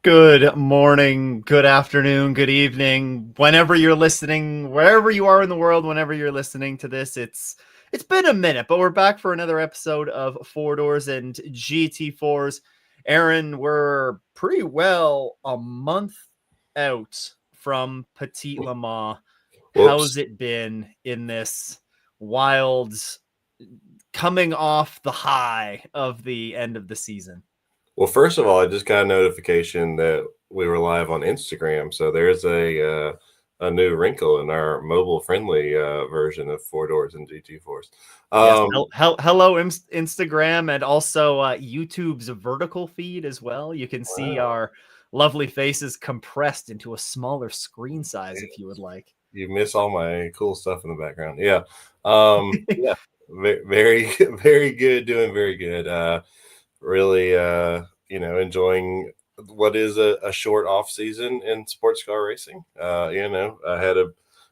Good morning, good afternoon, good evening. Whenever you're listening, wherever you are in the world, whenever you're listening to this, it's been a minute, but we're back for another episode of Four Doors and GT4s. Aaron, we're pretty well a month out from Petit Le Mans. How's Whoops. it been in this wild coming off the high of the end of the season? Well, first of all, I just got a notification that we were live on Instagram. So there's a new wrinkle in our mobile friendly version of Four Doors and GT4s. Yes. Um, Hello, Instagram, and also YouTube's vertical feed as well. You can see wow. our lovely faces compressed into a smaller screen size if you would like. You miss all my cool stuff in the background. Yeah. Yeah. Very, very good. Doing very good. Really, enjoying what is a short off season in sports car racing. I had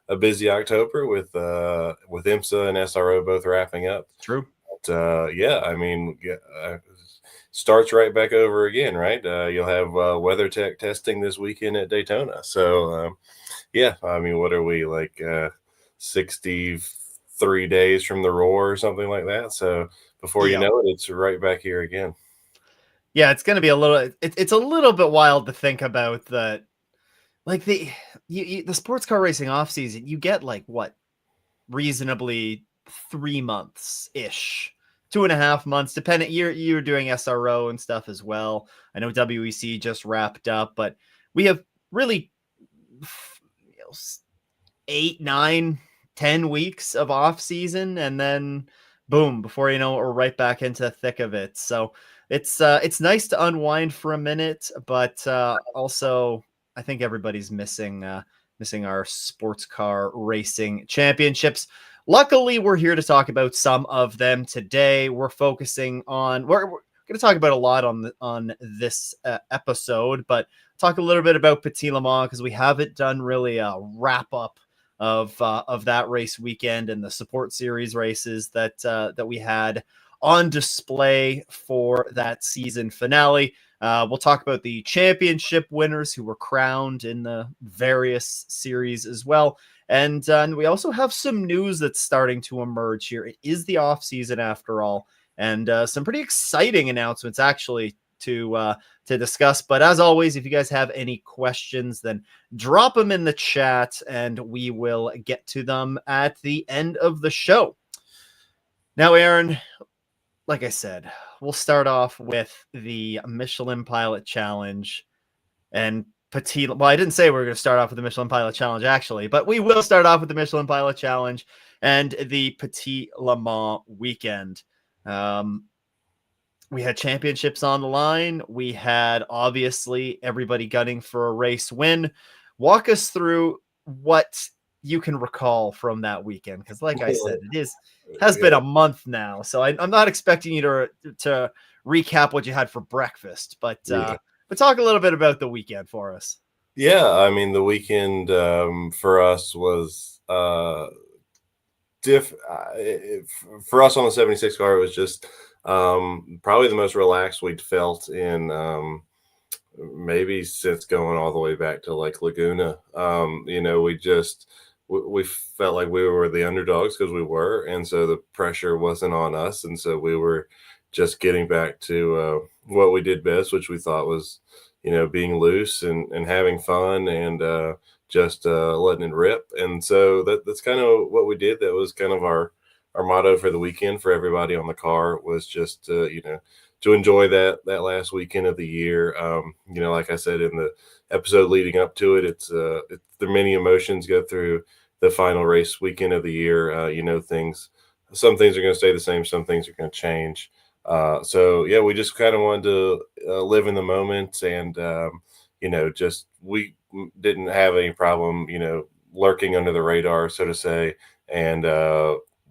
a busy October with IMSA and SRO both wrapping up. True. But yeah, I mean, starts right back over again, right? You'll have weather tech testing this weekend at Daytona. So yeah, I mean, what are we like 63 days from the roar or something like that? So before you Yeah. know it, it's right back here again. Yeah, it's going to be a little it's a little bit wild to think about the like the sports car racing off season. You get like what reasonably 3 months ish, 2.5 months, depending. You're doing SRO and stuff as well. I know WEC just wrapped up, but we have really you know, 8, 9, 10 weeks of off season, and then boom, before you know it, we're right back into the thick of it. So it's nice to unwind for a minute, but also I think everybody's missing our sports car racing championships. Luckily, we're here to talk about some of them today. We're going to talk about a lot on this episode, but talk a little bit about Petit Le Mans because we haven't done really a wrap up of that race weekend and the support series races that we had on display for that season finale. We'll talk about the championship winners who were crowned in the various series as well. And we also have some news that's starting to emerge here. It is the off season after all, and some pretty exciting announcements actually to discuss. But as always, if you guys have any questions, then drop them in the chat, and we will get to them at the end of the show. Now, Aaron, like I said, we'll start off with the Michelin Pilot Challenge and Well, I didn't say we were going to start off with the Michelin Pilot Challenge, actually, but we will start off with the Michelin Pilot Challenge and the Petit Le Mans weekend. We had championships on the line. We had obviously everybody gunning for a race win. Walk us through what you can recall from that weekend, because, like I said, it has been a month now, so I'm not expecting you to recap what you had for breakfast, Yeah. but talk a little bit about the weekend for us. Yeah, I mean the weekend for us was diff for us on the 76 car. It was just probably the most relaxed we'd felt in maybe since going all the way back to like Laguna. We felt like we were the underdogs because we were, and so the pressure wasn't on us, and so we were just getting back to what we did best, which we thought was, being loose and having fun and just letting it rip. And so that's kind of what we did. That was kind of our motto for the weekend for everybody on the car, was just to enjoy that last weekend of the year. Like I said in the episode leading up to it, it's the many emotions go through the final race weekend of the year. Some things are going to stay the same, some things are going to change. So yeah, we just kind of wanted to live in the moment, and just we didn't have any problem, lurking under the radar, so to say, and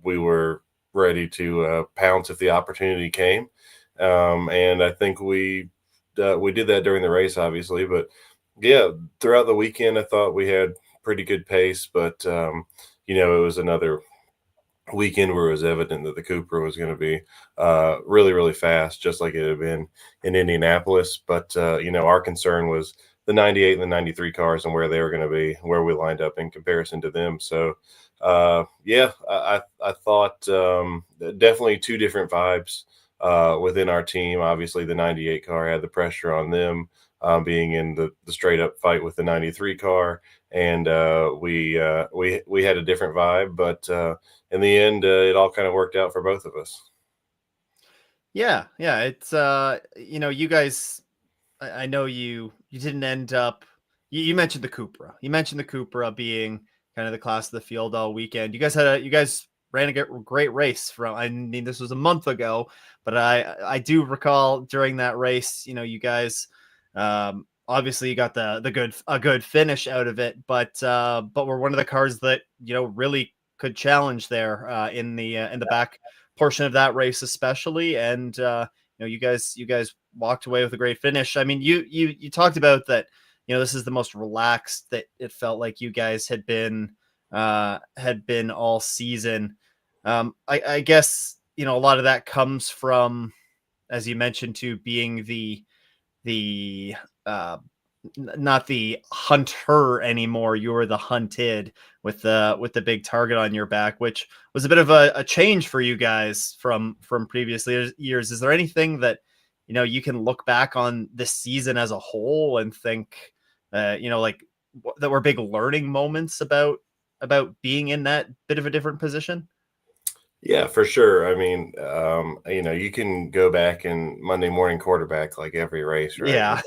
we were ready to pounce if the opportunity came. And I think we did that during the race, obviously, but yeah, throughout the weekend, I thought we had pretty good pace, but it was weekend where it was evident that the Cooper was going to be really, really fast, just like it had been in Indianapolis. But, our concern was the 98 and the 93 cars and where they were going to be, where we lined up in comparison to them. So, I thought definitely two different vibes within our team. Obviously, the 98 car had the pressure on them. Being in the straight up fight with the 93 car, and we had a different vibe, but in the end, it all kind of worked out for both of us. Yeah, yeah. It's you guys. I know you didn't end up. You mentioned the Cupra. You mentioned the Cupra being kind of the class of the field all weekend. You guys ran a great race from. I mean, this was a month ago, but I do recall during that race. You guys. Obviously, you got a good finish out of it, but we're one of the cars that really could challenge there in the back portion of that race, especially, and you guys walked away with a great finish. I mean, you talked about that. This is the most relaxed that it felt like you guys had been all season. I guess a lot of that comes from, as you mentioned, to being the not the hunter anymore. You were the hunted with the big target on your back, which was a bit of a change for you guys from previous years. Is there anything that you can look back on this season as a whole and think like that were big learning moments about being in that bit of a different position? Yeah, for sure. I mean, you can go back and Monday morning quarterback like every race, right? Yeah.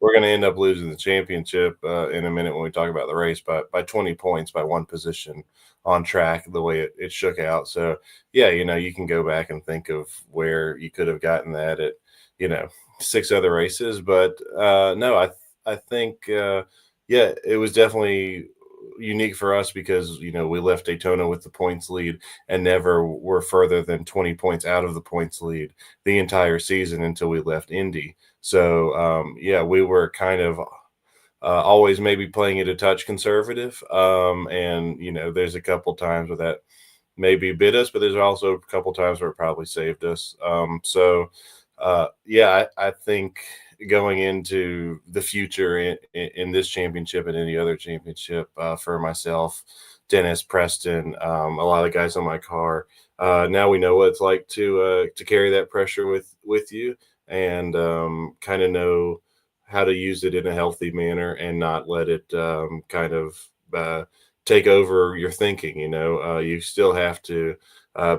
We're going to end up losing the championship in a minute when we talk about the race by 20 points, by one position on track, the way it shook out. So, yeah, you can go back and think of where you could have gotten that at, you know, six other races. But no, I think, yeah, it was definitely unique for us because, we left Daytona with the points lead and never were further than 20 points out of the points lead the entire season until we left Indy. So, yeah, we were kind of always maybe playing it a touch conservative. And, there's a couple times where that maybe bit us, but there's also a couple times where it probably saved us. Yeah, I think going into the future in this championship and any other championship for myself, Dennis, Preston, a lot of guys on my car. Now we know what it's like to carry that pressure with you and kind of know how to use it in a healthy manner and not let it kind of take over your thinking. You still have to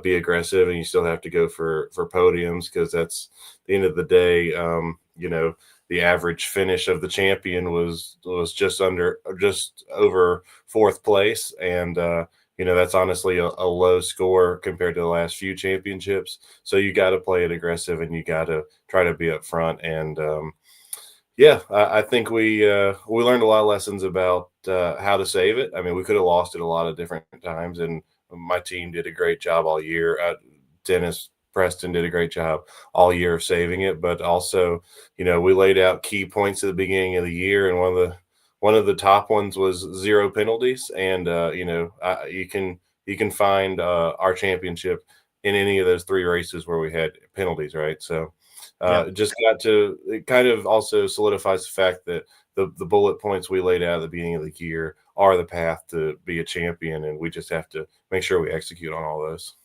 be aggressive and you still have to go for podiums because that's the end of the day. The average finish of the champion was just over fourth place, and that's honestly a low score compared to the last few championships. So you got to play it aggressive and you got to try to be up front. And yeah, I think we learned a lot of lessons about how to save it. I mean, we could have lost it a lot of different times, and my team did a great job all year. Dennis, Preston did a great job all year of saving it, but also, we laid out key points at the beginning of the year, and one of the top ones was zero penalties. And you can find our championship in any of those three races where we had penalties, right? So Yep. it kind of also solidifies the fact that the bullet points we laid out at the beginning of the year are the path to be a champion, and we just have to make sure we execute on all those.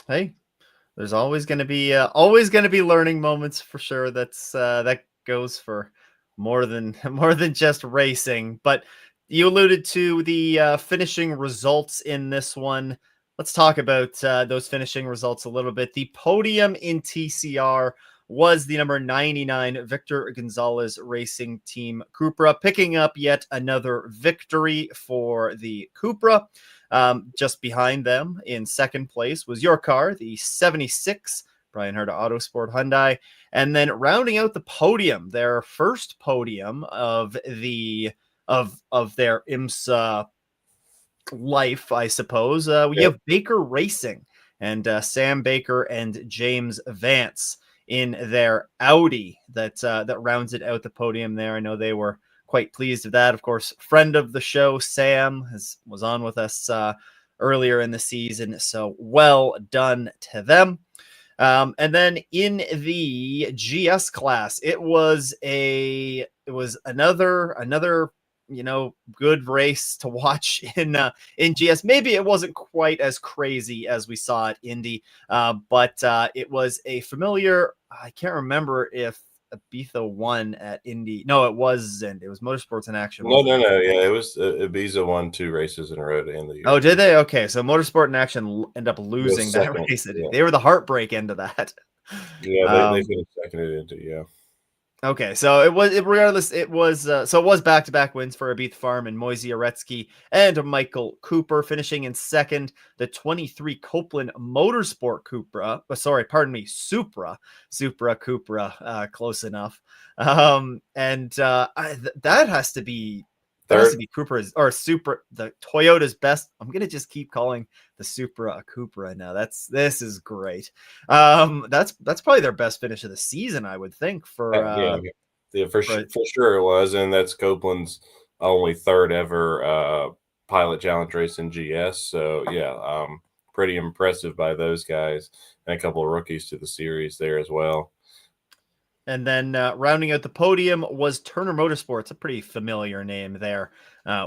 Hey, there's always going to be learning moments for sure. That goes for more than more than just racing. But you alluded to the finishing results in this one. Let's talk about those finishing results a little bit. The podium in TCR was the number 99 Victor Gonzalez Racing Team Cupra, picking up yet another victory for the Cupra. Just behind them in second place was your car, the 76 Brian Herta Autosport Hyundai. And then rounding out the podium, their first podium of their IMSA life, I suppose. We Yep. have Baker Racing and Sam Baker and James Vance in their Audi that rounds it out the podium there. I know they were quite pleased with that. Of course, friend of the show, Sam was on with us earlier in the season. So well done to them. And then in the GS class, it was another good race to watch in GS. Maybe it wasn't quite as crazy as we saw at Indy, but it was a familiar. I can't remember if Ibiza won at Indy. No, it wasn't. It was Motorsports in Action, No, wasn't no, it? no. Yeah, it was Ibiza won 2 races in a row to end the year. Oh, did they? Okay, so Motorsport in Action end up losing that second, race. yeah. They were the heartbreak end of that. Yeah, they finished second at Indy, yeah. Okay, so regardless, it was back-to-back wins for Abith Farm and Moisey Aretsky and Michael Cooper, finishing in second. The 23 Copeland Motorsport Cupra, Supra Cupra, close enough. That has to be Cupra's or Supra, the Toyota's best. I'm gonna just keep calling the Supra a Cupra now. This is great. That's probably their best finish of the season, I would think. For sure it was, and that's Copeland's only third ever pilot challenge race in GS. So yeah, pretty impressive by those guys, and a couple of rookies to the series there as well. And then rounding out the podium was Turner Motorsports, a pretty familiar name there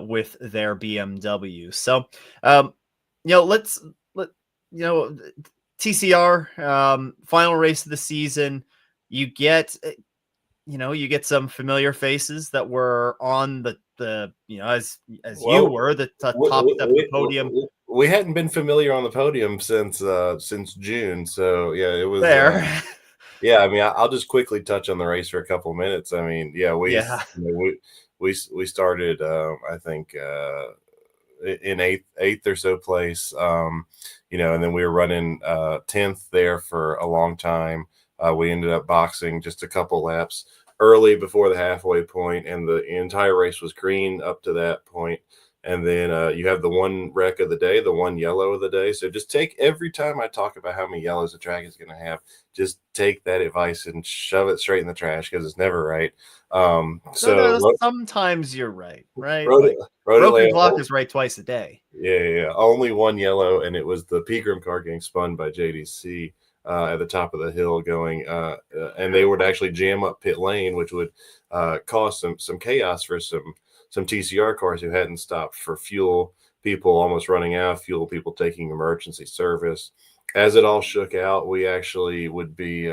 with their BMW. So, TCR, final race of the season. You get some familiar faces that were on the as you were the top step of the podium. We hadn't been familiar on the podium since June, so yeah, it was there. Yeah, I mean, I'll just quickly touch on the race for a couple of minutes. I mean, yeah, we started, I think, in eighth or so place, and then we were running 10th there for a long time. We ended up boxing just a couple laps early before the halfway point, and the entire race was green up to that point. And then you have the one wreck of the day, the one yellow of the day. So just take every time I talk about how many yellows the track is going to have, just take that advice and shove it straight in the trash because it's never right. Sometimes you're right? Broken clock is right twice a day. Yeah. Only one yellow, and it was the Pegram car getting spun by JDC at the top of the hill going, and they would actually jam up pit lane, which would cause some chaos for some TCR cars who hadn't stopped for fuel, people almost running out of fuel, people taking emergency service. As it all shook out, we actually would be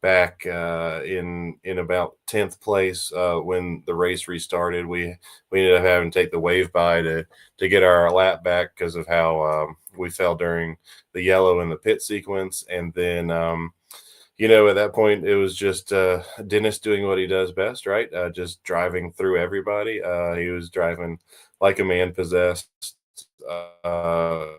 back in about 10th place when the race restarted. We ended up having to take the wave by to get our lap back because of how we fell during the yellow in the pit sequence. And then at that point, it was just Dennis doing what he does best, right? Just driving through everybody. He was driving like a man possessed. It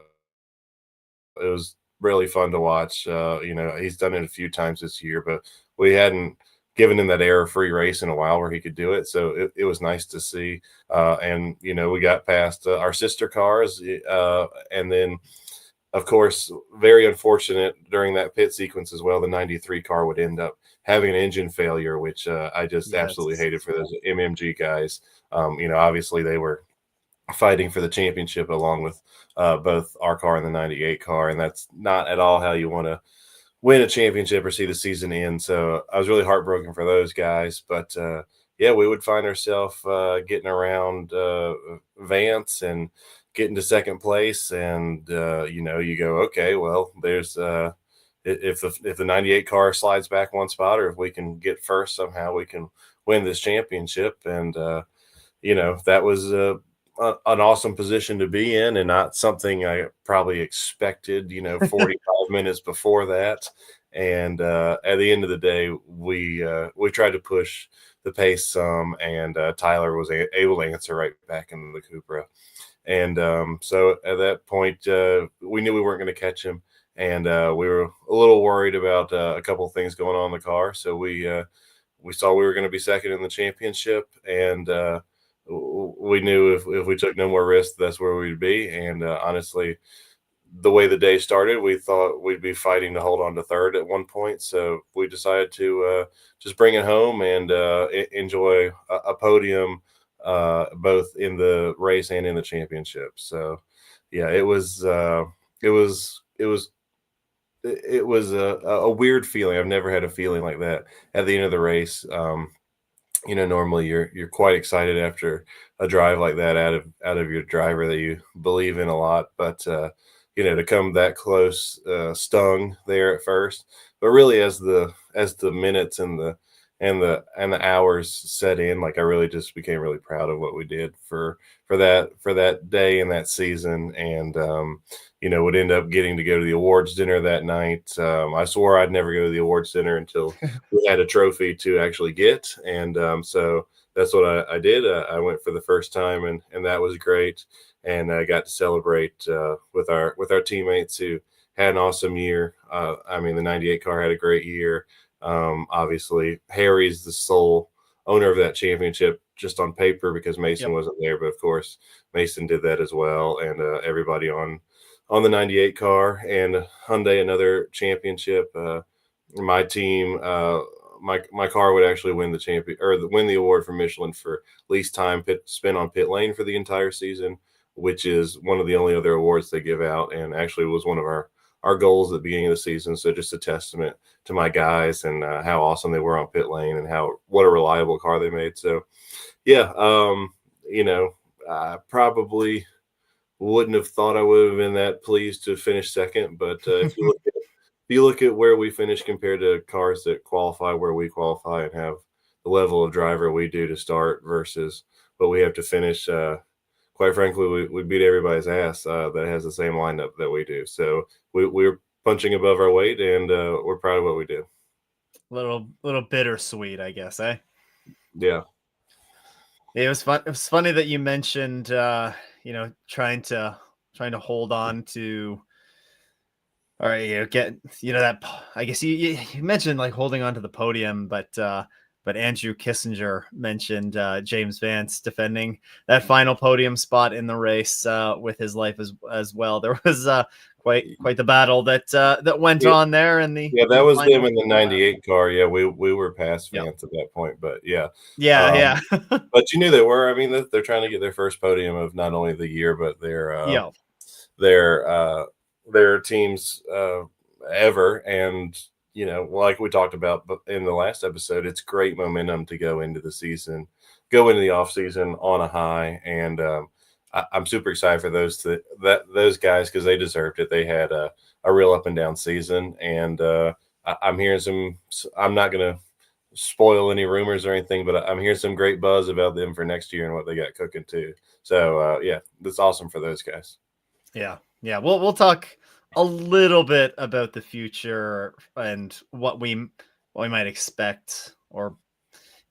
was really fun to watch. He's done it a few times this year, but we hadn't given him that error-free race in a while where he could do it. So it was nice to see. And we got past our sister cars, and then of course, very unfortunate during that pit sequence as well. The 93 car would end up having an engine failure, which I just absolutely hated for those MMG guys. Obviously they were fighting for the championship along with both our car and the 98 car, and that's not at all how you want to win a championship or see the season end. So I was really heartbroken for those guys, but we would find ourselves getting around Vance and getting to second place, and you go, okay, well, there's if the 98 car slides back one spot, or if we can get first somehow, we can win this championship. And that was an awesome position to be in, and not something I probably expected 45 minutes before that. And at the end of the day, we tried to push the pace some, and Tyler was able to answer right back into the Cupra. And so at that point, we knew we weren't going to catch him, and we were a little worried about a couple of things going on in the car. So we saw we were going to be second in the championship, and we knew if we took no more risks, that's where we'd be. And honestly, the way the day started, we thought we'd be fighting to hold on to third at one point. So we decided to just bring it home and enjoy a podium both in the race and in the championship. So yeah, it was a weird feeling. I've never had a feeling like that at the end of the race. Normally you're quite excited after a drive like that out of your driver that you believe in a lot, but to come that close stung there at first, but really as the minutes and the hours set in, like I really just became really proud of what we did for that day and that season, and would end up getting to go to the awards dinner that night. I swore I'd never go to the awards dinner until we had a trophy to actually get, and so that's what I did. I went for the first time, and that was great, and I got to celebrate with our teammates who had an awesome year. I mean, the '98 car had a great year. Obviously, Harry's the sole owner of that championship just on paper because Mason Yep. wasn't there, but of course Mason did that as well, and everybody on the '98 car, and Hyundai another championship. My team, my car would actually win the champion or win the award from Michelin for least time spent on pit lane for the entire season, which is one of the only other awards they give out, and actually was one of our goals at the beginning of the season. So just a testament to my guys and how awesome they were on pit lane and what a reliable car they made. So yeah, I probably wouldn't have thought I would have been that pleased to finish second, but if you look at where we finish compared to cars that qualify where we qualify and have the level of driver we do to start versus what we have to finish, quite frankly, we beat everybody's ass that has the same lineup that we do. So we're punching above our weight, and we're proud of what we do. Little bittersweet, I guess, eh? Yeah. It was fun. It was funny that you mentioned, trying to hold on to, all right, get, that, I guess you mentioned like holding on to the podium, but Andrew Kissinger mentioned James Vance defending that final podium spot in the race with his life as well. There was quite the battle that went Yeah, on there in the yeah, that in the was them final. in the '98 car. Yeah, we were past Yep. Vance at that point, but yeah. Yeah, Um, yeah, but you knew they were. I mean, they're trying to get their first podium of not only the year, but yeah, their their teams ever. And like we talked about in the last episode, it's great momentum to go into the off season on a high. And I'm super excited for those guys because they deserved it. They had a real up and down season, and I'm hearing some. I'm not gonna spoil any rumors or anything, but I'm hearing some great buzz about them for next year and what they got cooking too. So yeah, that's awesome for those guys. yeah. We'll talk a little bit about the future and what we might expect, or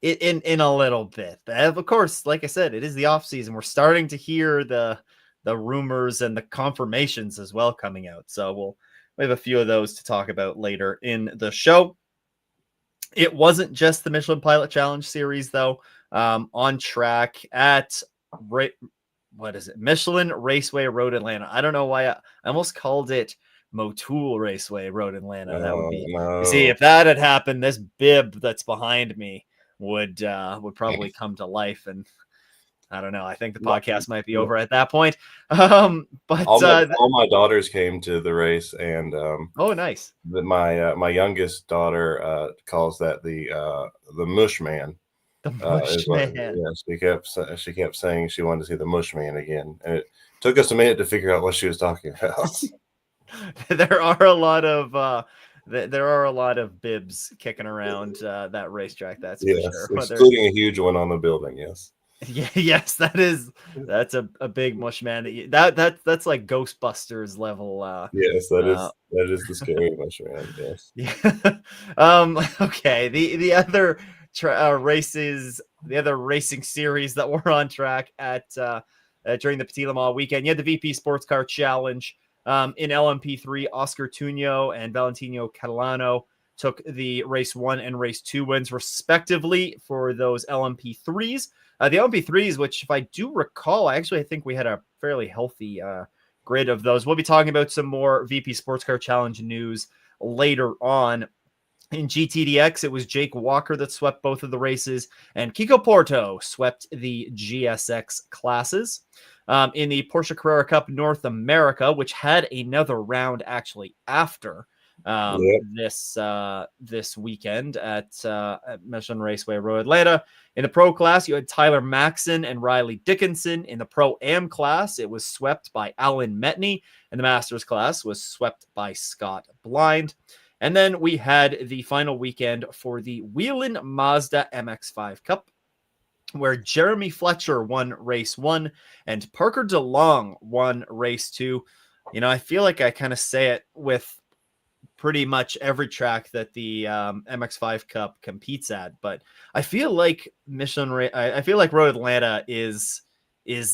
in a little bit. But of course, like I said, it is the off season. We're starting to hear the rumors and the confirmations as well coming out. So we have a few of those to talk about later in the show. It wasn't just the Michelin Pilot Challenge series, though. On track at what is it? Michelin Raceway Road Atlanta. I don't know why I almost called it Motul Raceway Road Atlanta. That would Oh be, you see, no. if that had happened, this bib that's behind me would probably come to life, and I don't know. I think the My- podcast might be over at that point. But all my daughters came to the race, and oh, nice. my youngest daughter calls that the mush man. The Mush Is what Man. yeah, she kept saying she wanted to see the mush man again, and it took us a minute to figure out what she was talking about. There are a lot of there are a lot of bibs kicking around that racetrack, that's for Yes, sure. Whether excluding a huge one on the building. Yes, yeah, yes, that's a big mush man. That's like Ghostbusters level. yes, that Uh, is that is the scary mush man. Yes. yeah. Okay. The other races, the other racing series that were on track at during the Petit Le Mans weekend, you had the VP Sports Car Challenge. In LMP3, Oscar Tunio and Valentino Catalano took the race 1 and race 2 wins respectively for those LMP3s. The LMP3s, which if I do recall, I think we had a fairly healthy grid of those. We'll be talking about some more VP Sports Car Challenge news later on. In GTDX, it was Jake Walker that swept both of the races, and Kiko Porto swept the GSX classes. In the Porsche Carrera Cup North America, which had another round actually after Yep. this weekend at Michelin Raceway Road Atlanta. In the pro class, you had Tyler Maxson and Riley Dickinson. In the pro am class, it was swept by Alan Metney, and the masters class was swept by Scott Blind. And then we had the final weekend for the Whelen Mazda MX5 Cup, where Jeremy Fletcher won race 1 and Parker DeLong won race 2. I feel like I kind of say it with pretty much every track that the MX5 Cup competes at, but I feel like I feel like Road Atlanta is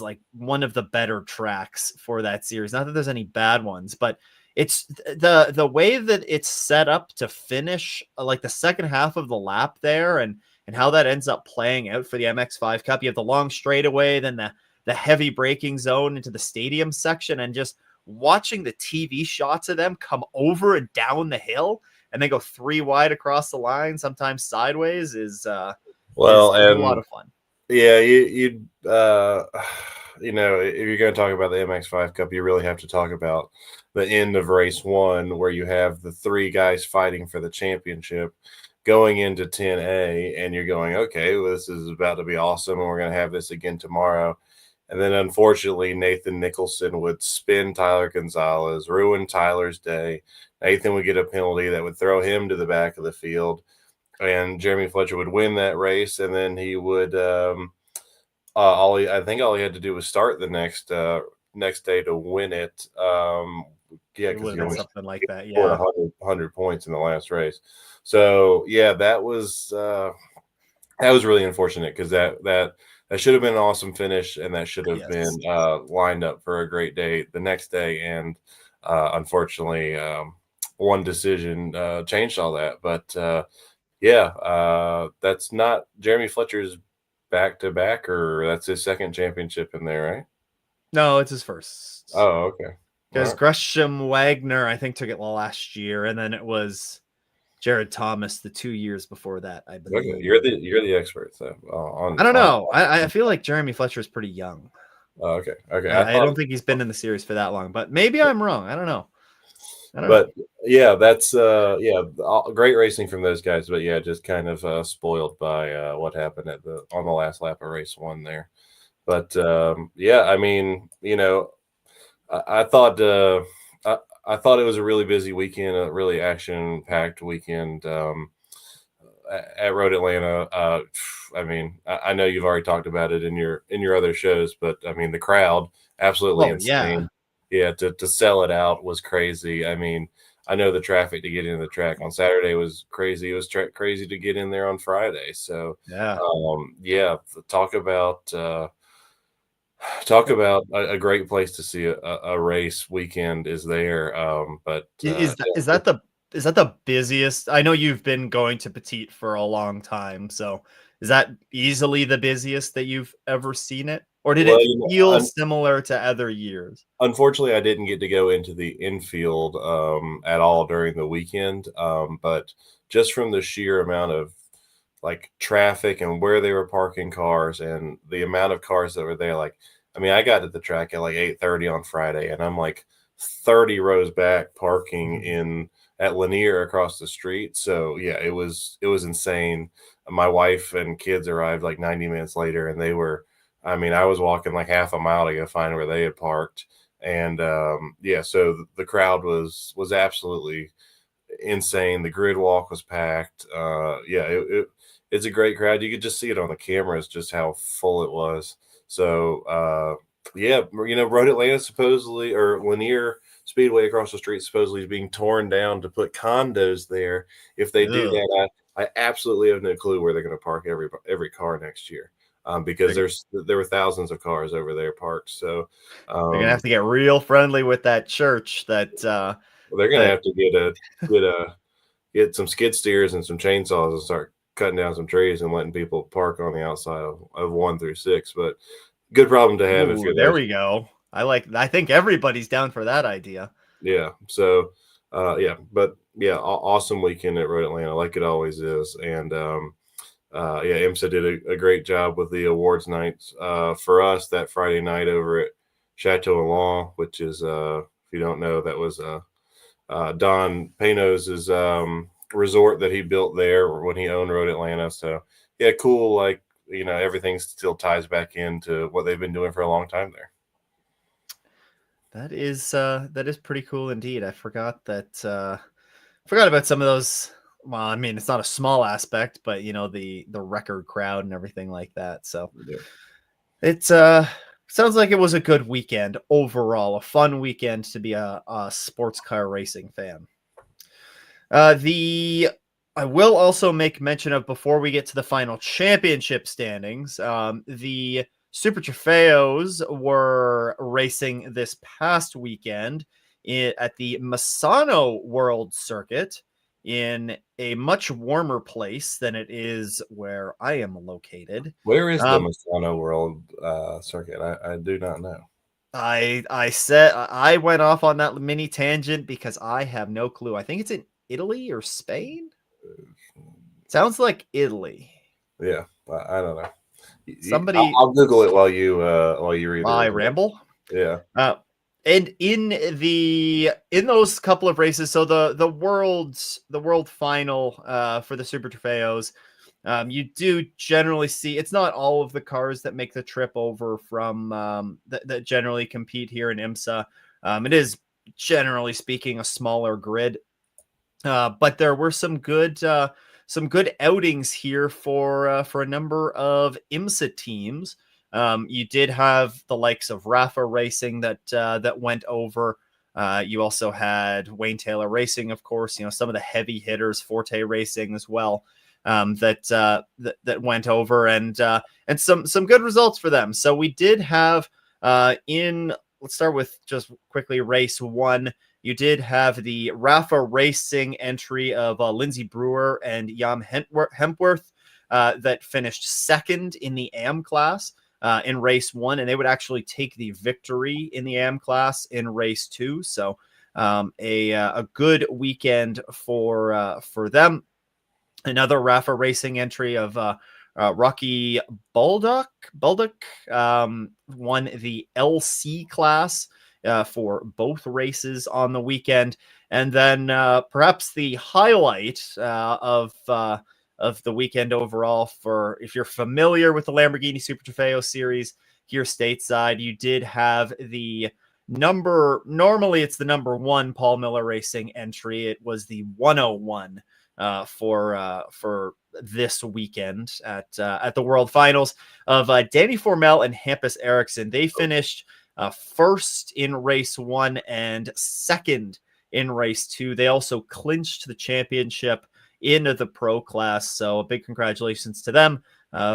like one of the better tracks for that series. Not that there's any bad ones, but it's the way that it's set up to finish like the second half of the lap there, and how that ends up playing out for the MX5 Cup. You have the long straightaway, then the heavy braking zone into the stadium section, and just watching the TV shots of them come over and down the hill and then go 3 wide across the line, sometimes sideways, is a lot of fun. Yeah, you if you're going to talk about the MX5 Cup, you really have to talk about the end of race 1, where you have the 3 guys fighting for the championship going into 10A, and you're going, okay, well, this is about to be awesome, and we're going to have this again tomorrow. And then, unfortunately, Nathan Nicholson would spin Tyler Gonzalez, ruin Tyler's day. Nathan would get a penalty that would throw him to the back of the field, and Jeremy Fletcher would win that race. And then he would, all he had to do was start the next day to win it. Yeah, because he only something like that. Yeah, 100 points in the last race. So yeah, that was really unfortunate, because that should have been an awesome finish, and that should have been lined up for a great day the next day. And unfortunately, one decision changed all that. But that's not Jeremy Fletcher's back-to-back, or that's his second championship in there, right? No, it's his first. Oh, okay. Because Gresham Wagner, I think, took it last year, and then it was Jared Thomas the 2 years before that, I believe. Okay. You're the expert, so I don't know. I feel like Jeremy Fletcher is pretty young. Okay. I don't think he's been in the series for that long, but maybe I'm wrong. I don't know. Yeah, that's great racing from those guys. But yeah, just kind of spoiled by what happened on the last lap of race 1 there. But I mean, I thought it was a really busy weekend, a really action-packed weekend at Road Atlanta. I mean, I know you've already talked about it in your other shows, but I mean, the crowd absolutely insane. Yeah, to sell it out was crazy. I mean, I know the traffic to get into the track on Saturday was crazy. It was crazy to get in there on Friday. So talk about a great place to see a race weekend is there. But is that the busiest? I know you've been going to Petit for a long time, so is that easily the busiest that you've ever seen it, or did it feel similar to other years? Unfortunately, I didn't get to go into the infield at all during the weekend, but just from the sheer amount of like traffic and where they were parking cars and the amount of cars that were there, like, I mean, I got to the track at like 8:30 on Friday, and I'm like 30 rows back parking at Lanier across the street. So yeah, it was insane. My wife and kids arrived like 90 minutes later, and they were, I mean, I was walking like half a mile to go find where they had parked. And so the crowd was absolutely insane. The grid walk was packed. It's a great crowd. You could just see it on the cameras just how full it was. So Road Atlanta supposedly, or Lanier Speedway across the street supposedly is being torn down to put condos there. If they do that, I absolutely have no clue where they're going to park every car next year. Because there were thousands of cars over there parked. So they're gonna have to get real friendly with that church. They're gonna have to get some skid steers and some chainsaws and start cutting down some trees and letting people park on the outside of 1 through 6. But good problem to have if you're there. There we go. I think everybody's down for that idea. Yeah. So awesome weekend at Road Atlanta, like it always is. And IMSA did a great job with the awards nights for us that Friday night over Chateau Alon, which is if you don't know, that was Don Panos's resort that he built there when he owned Road Atlanta. So yeah, cool. Like, everything still ties back into what they've been doing for a long time there. That is pretty cool indeed. I forgot about some of those. Well, I mean, it's not a small aspect, but the record crowd and everything like that. So Yeah. it's sounds like it was a good weekend overall, a fun weekend to be a sports car racing fan. The I will also make mention of, before we get to the final championship standings, the Super Trofeos were racing this past weekend at the Misano World Circuit in a much warmer place than it is where I am located. Where is the Misano World Circuit? I do not know. I went off on that mini tangent because I have no clue. I think it's in Italy or Spain. Sounds like Italy. Yeah, I don't know. Somebody, I'll Google it while you read I it. ramble. Yeah. And in those couple of races, so the world final for the Super Trofeos, you do generally see, it's not all of the cars that make the trip over from that generally compete here in IMSA. It is, generally speaking, a smaller grid, but there were some good outings here for a number of IMSA teams. You did have the likes of Rafa Racing that went over. You also had Wayne Taylor Racing, of course. Some of the heavy hitters, Forte Racing as well, that went over, and some good results for them. So we did have let's start with just quickly race one. You did have the Rafa Racing entry of Lindsey Brewer and Jan Hempworth that finished second in the AM class in race one, and they would actually take the victory in the AM class in race two. So a good weekend for them. Another Rafa Racing entry of Rocky Baldock won the LC class for both races on the weekend. And then perhaps the highlight of the weekend overall, for if you're familiar with the Lamborghini Super Trofeo series here stateside, you did have normally it's the number one Paul Miller Racing entry. It was the 101 for this weekend at the World Finals of Danny Formel and Hampus Eriksson. They finished first in race one and second in race two. They also clinched the championship into the pro class. So a big congratulations to them.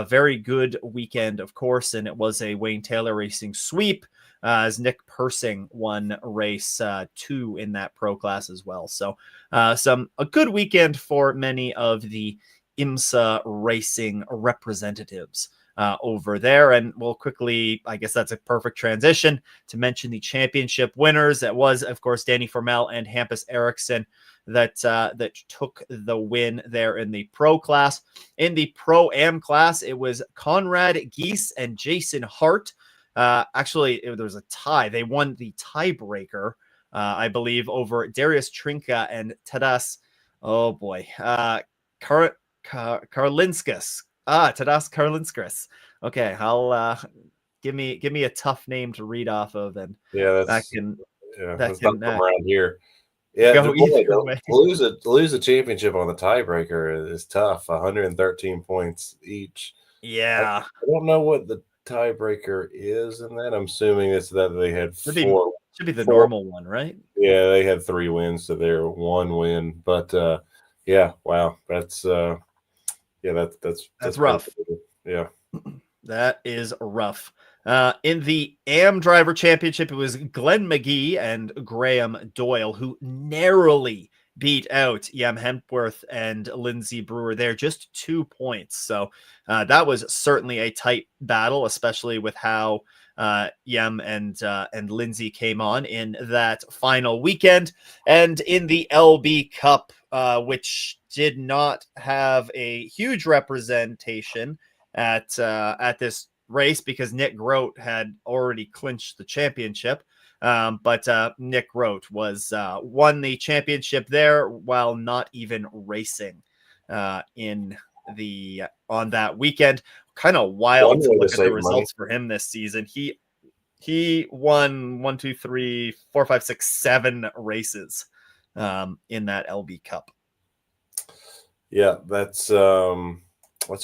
Very good weekend, of course, and it was a Wayne Taylor Racing sweep, as Nick Persing won race two in that pro class as well. So a good weekend for many of the IMSA racing representatives over there. And we'll quickly, I guess that's a perfect transition to mention the championship winners. That was, of course, Danny Formel and Hampus Eriksson that took the win there in the pro class. In the pro-am class, it was Conrad Geese and Jason Hart. Actually, there was a tie. They won the tiebreaker, I believe, over Darius Trinka and Tadas. Oh boy, Karlinskas. Tadas Karlinskas. Okay, I'll give me a tough name to read off of, and that's not from around here. Yeah, go either to way. lose a championship on the tiebreaker is tough. 113 points each. Yeah, I don't know what the tiebreaker is in that. I'm assuming it's that they had four. Should be the normal one, right? Yeah, they had 3 wins to their 1 win. But yeah, wow, that's rough. Yeah, that is rough. In the AM Driver Championship, it was Glenn McGee and Graham Doyle who narrowly beat out Jan Hempworth and Lindsey Brewer there, just 2 points. So that was certainly a tight battle, especially with how Yem and Lindsay came on in that final weekend. And in the LB Cup, which did not have a huge representation at this race because Nick Grote had already clinched the championship. But Nick Grote was won the championship there while not even racing in the on that weekend. Kind of wild One to way to look at the save money. results for him this season. He won 1, 2, 3, 4, 5, 6, 7 races in that LB Cup. Yeah, that's a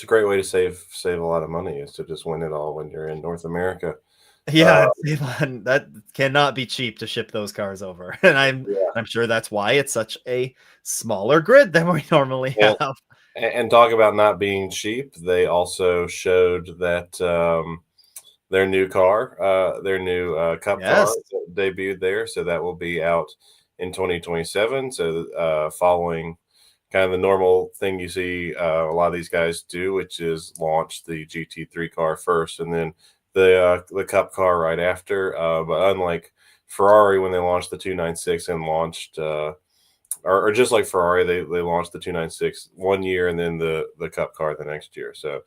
great way to save a lot of money, is to just win it all when you're in North America. Yeah, that cannot be cheap to ship those cars over, and Yeah, I'm sure that's why it's such a smaller grid than we normally and, have. and talk about not being cheap. They also showed that their new car, their new Cup car, Yes. debuted there, so that will be out in 2027. So following kind of the normal thing you see a lot of these guys do, which is launch the GT3 car first and then the Cup car right after. But unlike Ferrari, when they launched the 296 and launched, or just like Ferrari, they launched the 296 one year and then the Cup car the next year. So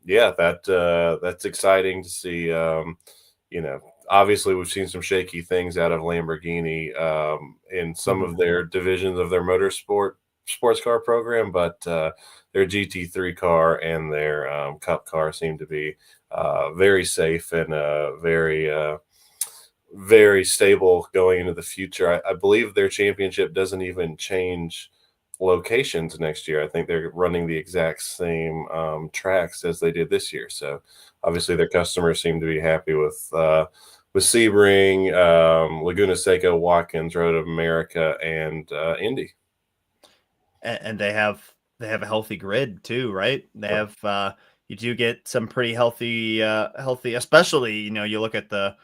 yeah, that's exciting to see. You know, obviously we've seen some shaky things out of Lamborghini in some of their divisions of their sports car program, but their GT3 car and their Cup car seem to be very safe and very stable going into the future. I believe their championship doesn't even change locations next year. I think they're running the exact same tracks as they did this year. So obviously their customers seem to be happy with Sebring, Laguna Seca, Watkins, Road of America, and Indy. And they have a healthy grid too, right? They have you do get some pretty healthy, especially you look at the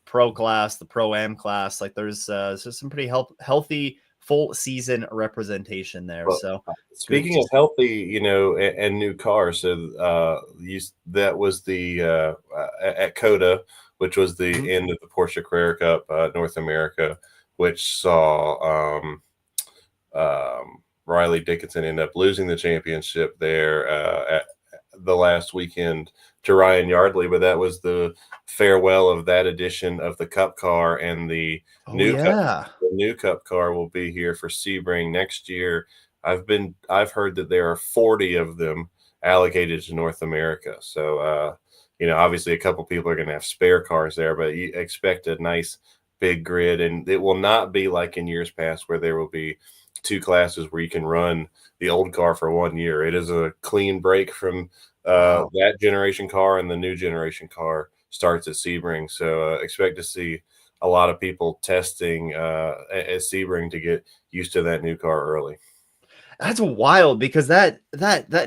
pro class, the pro am class. Like there's some pretty healthy full season representation there. Well, So good speaking to of healthy, and new cars, so that was the at Coda, which was the see. end of the Porsche Carrera Cup North America, which saw Riley Dickinson end up losing the championship there at the last weekend to Ryan Yardley, but that was the farewell of that edition of the Cup car, and the Oh new Cup. yeah. The new Cup car will be here for Sebring next year. I've heard that there are 40 of them allocated to North America. So obviously a couple people are going to have spare cars there, but you expect a nice big grid, and it will not be like in years past where there will be two classes where you can run the old car for 1 year. It is a clean break from Wow. that generation car, and the new generation car starts at Sebring. So expect to see a lot of people testing at Sebring to get used to that new car early. That's wild because that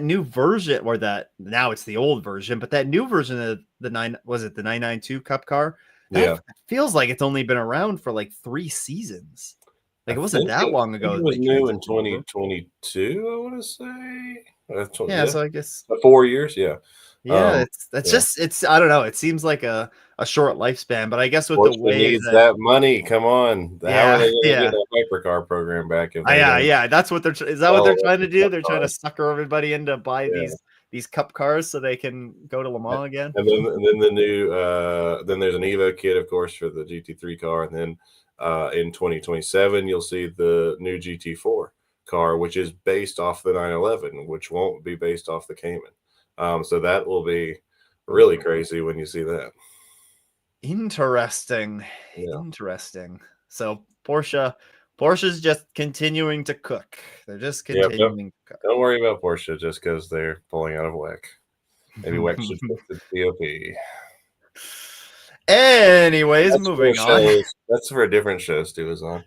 new version, or that now it's the old version, but that new version of the 992 Cup car, that Yeah. feels like it's only been around for like 3 seasons. I Like it wasn't think that long it ago that was they new in transitioned over. 2022, I want to say. Yeah, Yeah, so I guess 4 years. Yeah. yeah, Yeah. it's I don't know, it seems like a short lifespan, but I guess with the Porsche way needs that that money. Come on. How are yeah, they going to get yeah. that hypercar program back if they Yeah, don't yeah, that's what is that what sell they're a bunch trying to of do? Cup They're trying to cars? sucker everybody in to buy Yeah. these Cup cars so they can go to Le And Mans again? then the new then there's an Evo kit, of course, for the GT3 car, and then in 2027 you'll see the new GT4 car, which is based off the 911, which won't be based off the Cayman. So that will be really crazy when you see that. Interesting. Yeah. Interesting. So Porsche's just continuing to cook. They're just Yeah. continuing to Don't worry about Porsche just because they're pulling out of whack. Maybe cook. Wex should fix the DOP. Anyways, That's for moving on. shows. That's for a different show Stu is on.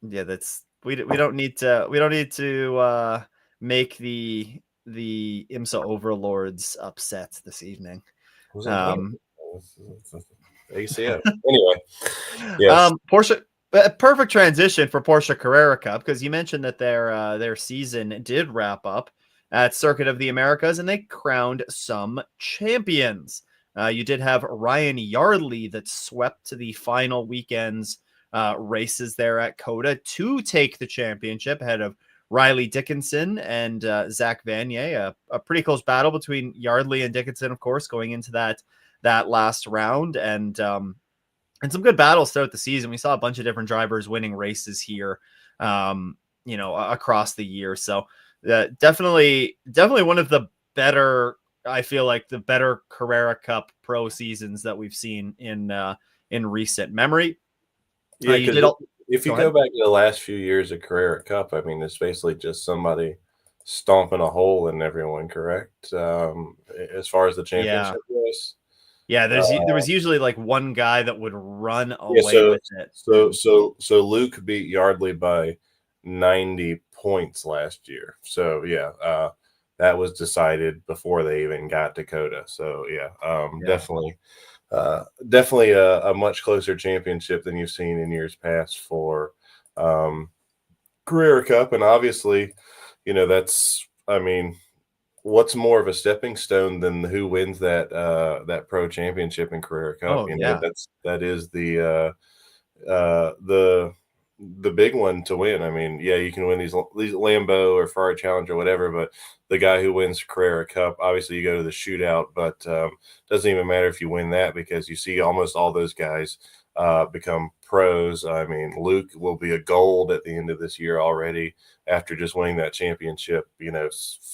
Yeah, that's we don't need to make the IMSA overlords upset this evening. Who's on Hamilton? Um ACF. Anyway, yes. Porsche, a perfect transition for Porsche Carrera Cup, because you mentioned that their season did wrap up at Circuit of the Americas and they crowned some champions. You did have Ryan Yardley that swept to the final weekend's races there at Coda to take the championship ahead of Riley Dickinson and Zach Vanier. A pretty close battle between Yardley and Dickinson, of course, going into that last round, and some good battles throughout the season. We saw a bunch of different drivers winning races here, across the year. So definitely one of the better, I feel like the better Carrera Cup Pro seasons that we've seen in recent memory. Yeah, You because did all. if you Go go ahead. back to the last few years of Carrera Cup, I mean, it's basically just somebody stomping a hole in everyone, correct? As far as the Yeah. championship goes. Yeah, Uh, there was usually like one guy that would run yeah, away with it. And Luke beat Yardley by 90 points last year. So yeah, that was decided before they even got Dakota. So yeah, yeah. definitely a much closer championship than you've seen in years past for Carrera Cup. And obviously, that's, I mean, what's more of a stepping stone than who wins that pro championship in Carrera Cup? Oh yeah. That is uh, the the big one to win. I mean, yeah, you can win these Lambo or Ferrari Challenge or whatever, but the guy who wins Carrera Cup, obviously you go to the shootout, but doesn't even matter if you win that because you see almost all those guys become pros. I mean, Luke will be a gold at the end of this year already after just winning that championship,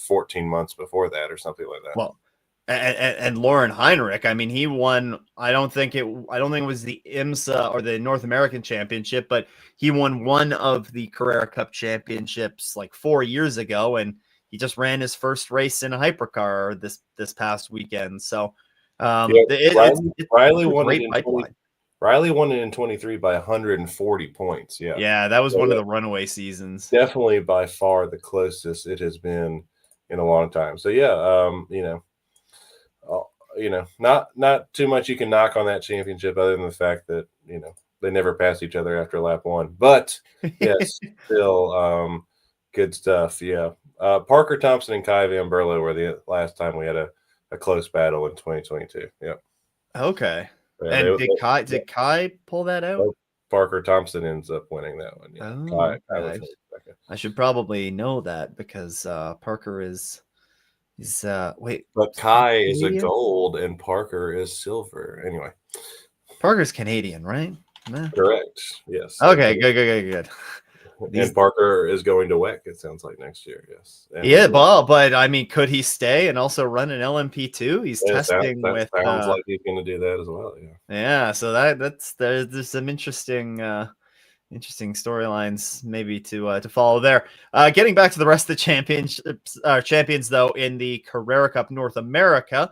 14 months before that or something like that. Well, and Lauren Heinrich, I mean, he won. I don't think it was the IMSA or the North American Championship, but he won one of the Carrera Cup championships like 4 years ago, and he just ran his first race in a hypercar this past weekend. So, Yeah, it's Riley a won it great in 20. pipeline. Riley won it in 23 by 140 points. Yeah. Yeah, that was So one of yeah, the runaway seasons. definitely by far the closest it has been in a long time. So yeah, uh, not too much you can knock on that championship other than the fact that, they never passed each other after lap one. But yes, still good stuff. Yeah. Parker Thompson and Kai Van Berlo were the last time we had a close battle in 2022. Yeah. Okay. Yeah, And they did Kai pull that out? Oh, Parker Thompson ends up winning that one. Yeah, Oh, Kai okay. was second. I should probably know that because Parker is wait, But is Parker Kai is a Canadian? gold and Parker is silver. Anyway, Parker's Canadian, right? Nah. correct. Yes, Okay, good. and These Parker is going to WEC. It sounds like next year. Yes, and Yeah, maybe but I mean, could he stay and also run an LMP2? He's yeah, testing that with sounds like he's going to do that as well. Yeah. yeah, so there's some interesting storylines maybe to follow there. Getting back to the rest of the champions though in the Carrera Cup North America.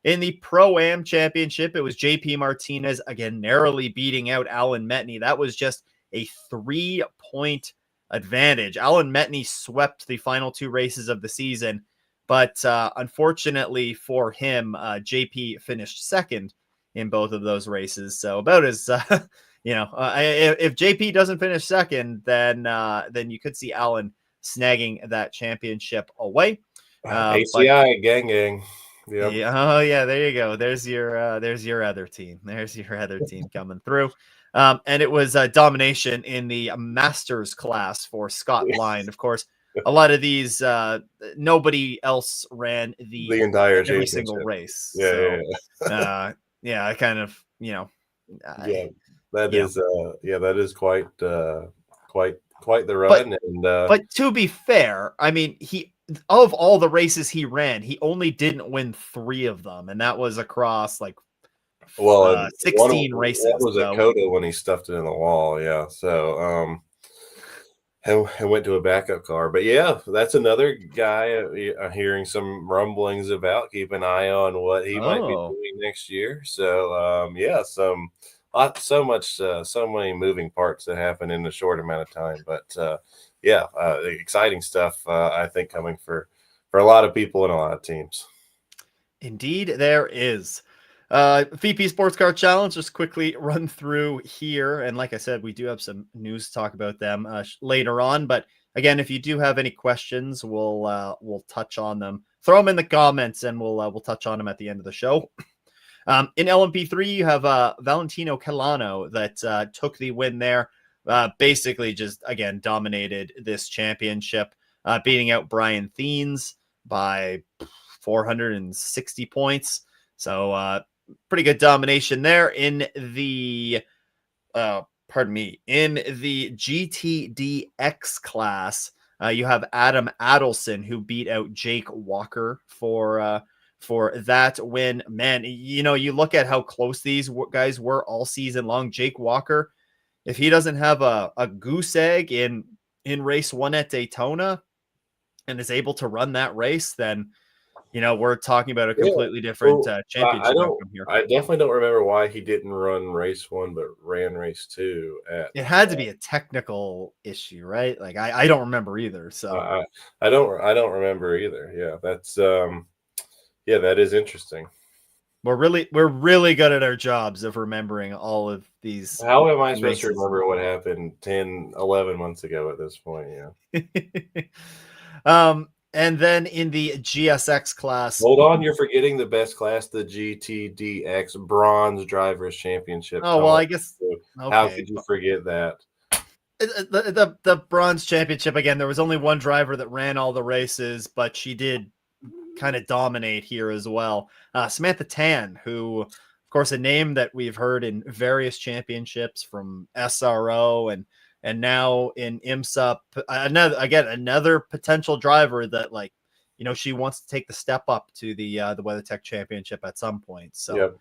In the Pro-Am Championship, it was JP Martinez again narrowly beating out Alan Metney. That was just a 3-point advantage. Alan Metney swept the final 2 races of the season, but unfortunately for him, JP finished second in both of those races. So about as if JP doesn't finish second, then you could see Alan snagging that championship away. But ACI gang. Yep. yeah, oh yeah, there you go. There's your other team. There's your other team coming through. And it was domination in the Masters class for Scott Blind. Of course, a lot of these nobody else ran The entire every single championship. race. Yeah, So yeah. I kind of Yeah, that you know, is that is quite the but run. And But to be fair, I mean, he of all the races he ran, he only didn't win 3 of them, and that was across like well, and 16 one races. was at So, Coda when he stuffed it in the wall. Yeah, so and went to a backup car. But yeah, that's another guy hearing some rumblings about. Keep an eye on what he might be oh, doing next year. So yeah, so many moving parts that happen in a short amount of time. But yeah, exciting stuff. I think coming for a lot of people and a lot of teams. indeed, there is. VP Sports Car Challenge, just quickly run through here. And like I said, we do have some news to talk about them later on. But again, if you do have any questions, we'll touch on them. Throw them in the comments, and we'll touch on them at the end of the show. In LMP3, you have Valentino Calano that took the win there. Basically, just again dominated this championship. beating out Brian Thiens by 460 points. So pretty good domination there in the in the GTDX class. You have Adam Adelson, who beat out Jake Walker for that win. Man, you look at how close these guys were all season long. Jake Walker, if he doesn't have a goose egg in race 1 at Daytona and is able to run that race, then we're talking about a Yeah. completely different Well, I championship don't. outcome here. I definitely don't remember why he didn't run race 1, but ran race 2 at. It had to be a technical issue, right? Like I don't remember either. I, So I I don't remember either. Yeah, that's yeah, that is interesting. we're really good at our jobs of remembering all of these How am I supposed to races. remember what happened 10, 11 months ago at this point? Yeah. And then in the GSX class, Hold on, you're forgetting the best class, the GTDX Bronze Drivers Championship. oh Come well, on. I guess How okay. could you forget that? The bronze championship again. There was only one driver that ran all the races, but she did kind of dominate here as well. Samantha Tan, who, of course, a name that we've heard in various championships from SRO and now in IMSA. Another potential driver that she wants to take the step up to the WeatherTech Championship at some point. So Yep.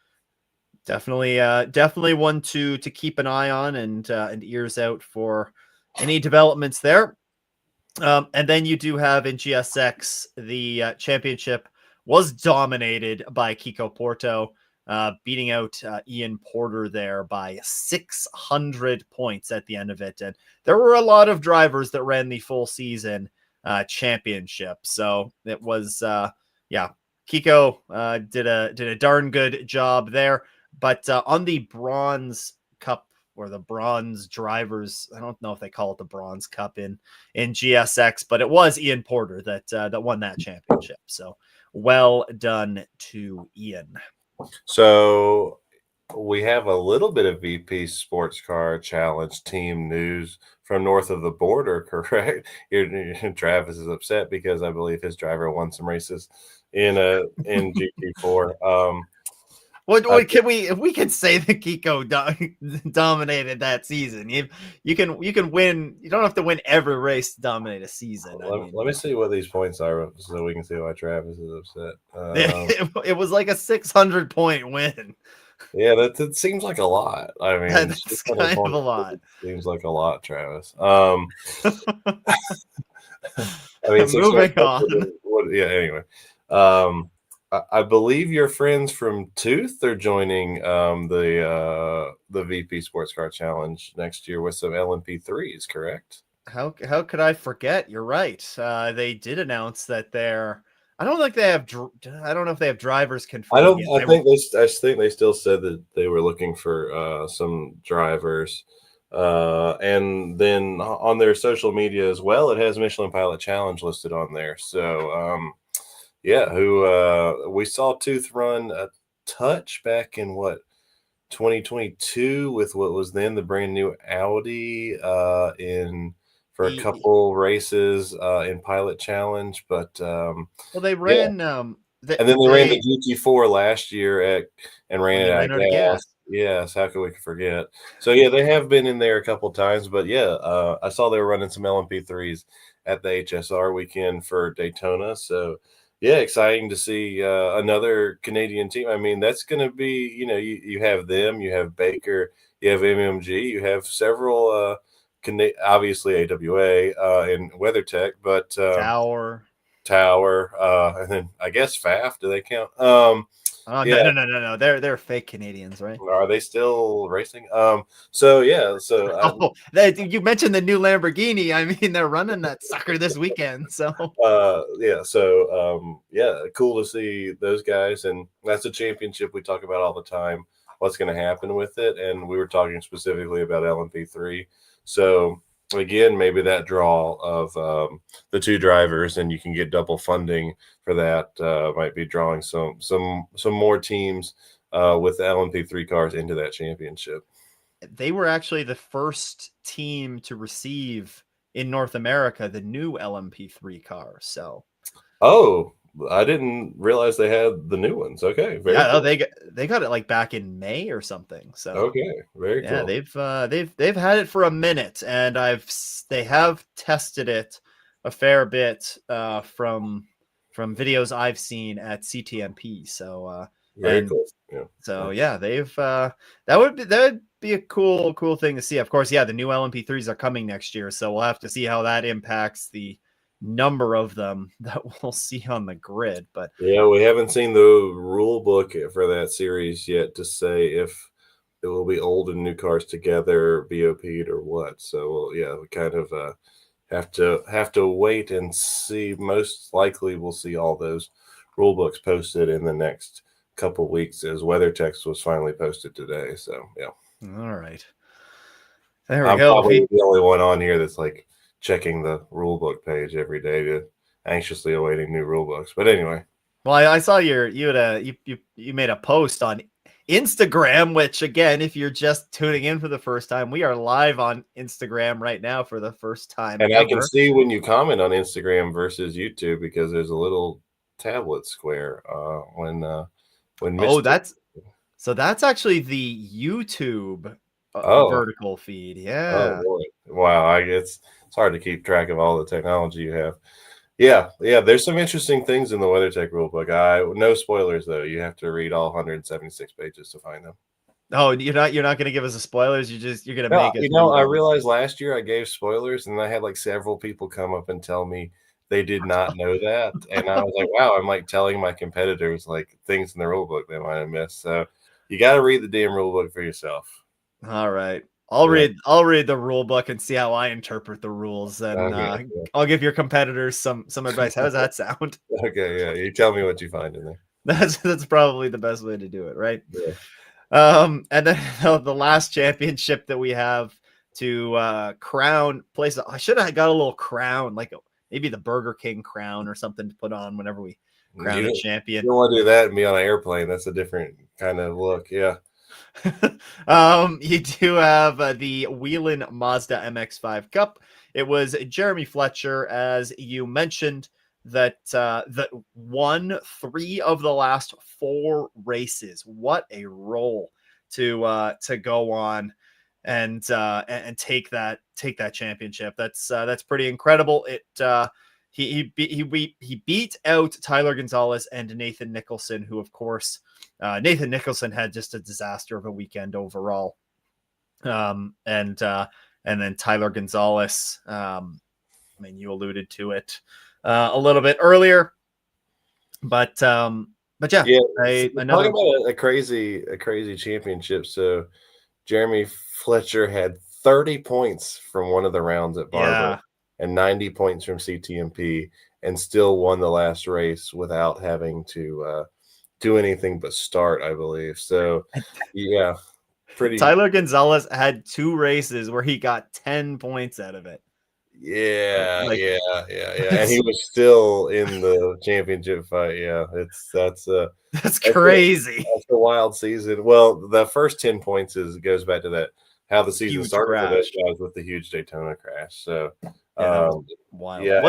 definitely one to keep an eye on and ears out for any developments there. And then you do have in GSX, the championship was dominated by Kiko Porto, beating out Ian Porter there by 600 points at the end of it. And there were a lot of drivers that ran the full season championship. So it was, Kiko did a darn good job there. But on the Bronze Cup or the Bronze Drivers, I don't know if they call it the Bronze Cup in GSX, but it was Ian Porter that won that championship. So well done to Ian. So we have a little bit of VP Sports Car Challenge team news from north of the border, correct? Travis is upset because I believe his driver won some races in GT4. What can we if we can say that Kiko dominated that season? You can win. You don't have to win every race to dominate a season. Let me see what these points are so we can see why Travis is upset. It was like a 600 point win. Yeah, that seems like a lot. I mean, That's kind of a lot. Seems like a lot, Travis. I mean, Moving on. Yeah. Anyway, I believe your friends from Tooth are joining the VP Sports Car Challenge next year with some LMP3s, correct? How could I forget? You're right. They did announce that they're. I don't think they have. I don't know if they have drivers confirmed yet. I think they still said that they were looking for some drivers. And then on their social media as well, it has Michelin Pilot Challenge listed on there. So, yeah, who we saw Tooth run a touch back in 2022 with what was then the brand new Audi for a couple races in Pilot Challenge, but well, they ran and then they ran the GT4 last year and ran it out of gas. Yes, how could we forget? So yeah, they have been in there a couple times, but yeah, I saw they were running some LMP3s at the HSR weekend for Daytona. So yeah, exciting to see another Canadian team. I mean, that's going to be, you have them, you have Baker, you have MMG, you have several, obviously AWA and WeatherTech, but Tower, and then I guess FAF. Do they count? Yeah. No. They're fake Canadians, right? Are they still racing? So yeah. So you mentioned the new Lamborghini. I mean, they're running that sucker this weekend. So yeah. So yeah, cool to see those guys, and that's a championship we talk about all the time. What's going to happen with it? And we were talking specifically about LMP3. So again, maybe that draw of the two drivers, and you can get double funding for that. Might be drawing some more teams with the LMP3 cars into that championship. They were actually the first team to receive in North America the new LMP3 car. So Oh, I didn't realize they had the new ones. Okay, very yeah, no, cool. they got it like back in May or something. So Okay, very yeah, cool. they've had it for a minute, and they have tested it a fair bit from videos I've seen at CTMP. So Very and cool. Yeah. so Nice. yeah, they've that would be a cool thing to see. Of course, yeah, the new LMP3s are coming next year, so we'll have to see how that impacts the number of them that we'll see on the grid. But Yeah, we haven't seen the rule book for that series yet to say if it will be old and new cars together, BOP'd or what. So well, yeah, we kind of have to wait and see. Most likely, we'll see all those rule books posted in the next couple weeks, as WeatherText was finally posted today. So yeah, all right, there we I'm go. probably the only one on here that's like checking the rule book page every day to anxiously awaiting new rule books. But anyway. Well, I saw you made a post on Instagram, which again, if you're just tuning in for the first time, we are live on Instagram right now for the first time And I can ever. see when you comment on Instagram versus YouTube because there's a little tablet square when Oh, Mr. that's actually the YouTube Oh, vertical feed. oh Yeah. boy. Wow, it's hard to keep track of all the technology you have. Yeah, yeah, there's some interesting things in the WeatherTech rulebook. No spoilers though. You have to read all 176 pages to find them. Oh, you're not going to give us the spoilers. You're going to No, make us read I all this. realized last year I gave spoilers, and I had like several people come up and tell me they did not know that, and I was like, "Wow!" I'm like telling my competitors like things in the rule book they might have missed. So you got to read the damn rule book for yourself. All right. Yeah. I'll read the rule book and see how I interpret the rules, and Okay. Yeah. I'll give your competitors some advice. How does that sound? Okay. Yeah. You tell me what you find in there. That's probably the best way to do it, right? Yeah. And then the last championship that we have to crown place. I should have got a little crown, like maybe the Burger King crown or something to put on whenever we crown a You champion. don't want to do that and be on an airplane. That's a different kind of look. Yeah. You do have the Whelen Mazda MX-5 Cup. It was Jeremy Fletcher, as you mentioned, that won 3 of the last 4 races. What a role to go on and take that championship. That's pretty incredible. He beat out Tyler Gonzalez and Nathan Nicholson, who of course Nathan Nicholson had just a disaster of a weekend overall. And then Tyler Gonzalez, I mean, you alluded to it a little bit earlier, but yeah, Yeah. Talking another. about a crazy championship. So Jeremy Fletcher had 30 points from one of the rounds at Barber Yeah, and 90 points from CTMP and still won the last race without having to do anything but start, I believe. So, yeah, pretty. Tyler Gonzalez had 2 races where he got 10 points out of it. Yeah, Like yeah, yeah, yeah. And he was still in the championship fight. Yeah, that's that's a crazy. that's a wild season. Well, the first 10 points goes back to that how the season Huge started for those crash. guys with the huge Daytona crash. So, Yeah, that was um, wild. yeah,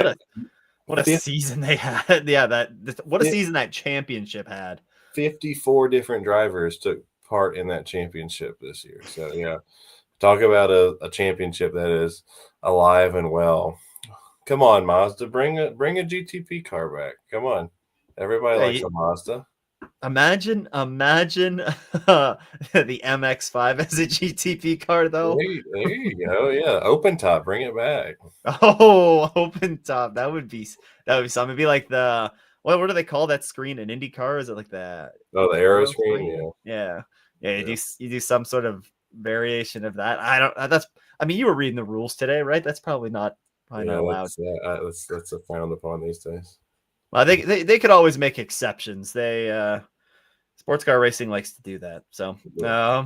What a fif- season they had. Yeah, what a season that championship had. 54 different drivers took part in that championship this year. So, yeah, talk about a championship that is alive and well. Come on, Mazda, bring a GTP car back. Come on, everybody likes Hey, a Mazda. imagine the MX-5 as a GTP car, though. There you go. Yeah, open top, bring it back. Oh, open top. That would be something. It'd be like the what do they call that screen in IndyCar? Is it like Oh, the the aero aero screen. screen? Yeah, yeah. Yeah, You do some sort of variation of that. I don't. That's. I mean, you were reading the rules today, right? That's probably not yeah. allowed. That's a frowned upon these days. Well, they could always make exceptions. Sports car racing likes to do that. So Yeah.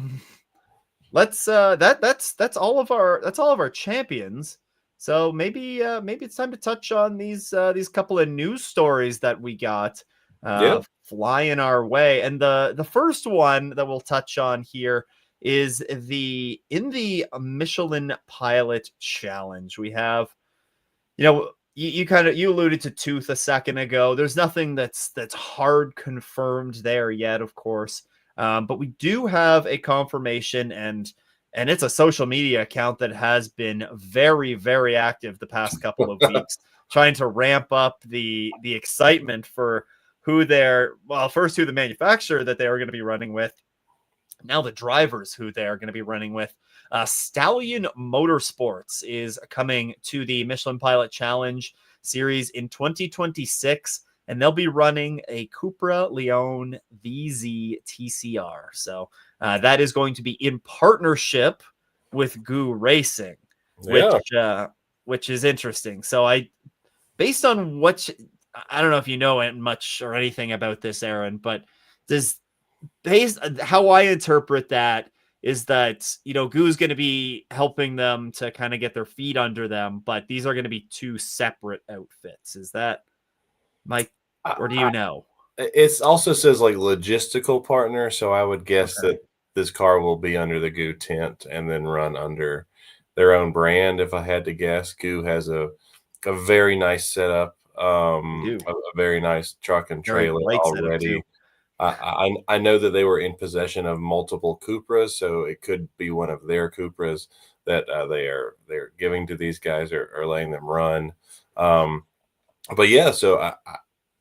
let's that's all of our champions. So maybe it's time to touch on these couple of news stories that we got Yeah. flying our way. And the first one that we'll touch on here is the Michelin Pilot Challenge. We have You alluded to Tooth a second ago. There's nothing that's hard confirmed there yet, of course. But we do have a confirmation, and it's a social media account that has been very, very active the past couple of weeks, trying to ramp up the excitement for who first who the manufacturer that they are going to be running with, now the drivers who they are going to be running with. Stallion Motorsports is coming to the Michelin Pilot Challenge series in 2026, and they'll be running a Cupra Leon VZ TCR. So that is going to be in partnership with Goo Racing, Yeah. which is interesting. So based on I don't know if you know much or anything about this, Aaron, but does based how I interpret that is that Goo's going to be helping them to kind of get their feet under them, but these are going to be two separate outfits. Is that Mike, or do you know? It also says like logistical partner, so I would guess Okay. that this car will be under the Goo tent and then run under their own brand. If I had to guess, Goo has a very nice setup, They do. a very nice truck and Very trailer bright setup too. already. I know that they were in possession of multiple Cupras, so it could be one of their Cupras that they're giving to these guys or letting them run. But yeah, so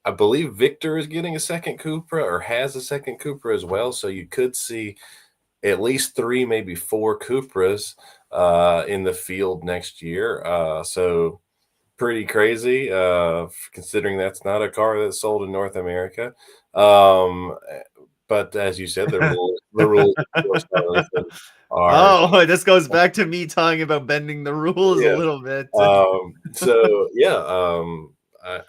I believe Victor is getting a second Cupra or has a second Cupra as well. So you could see at least 3, maybe 4 Cupras in the field next year. So pretty crazy, considering that's not a car that's sold in North America. But as you said, the rules of course are Oh, this goes back to me talking about bending the rules a yeah. little bit. So yeah,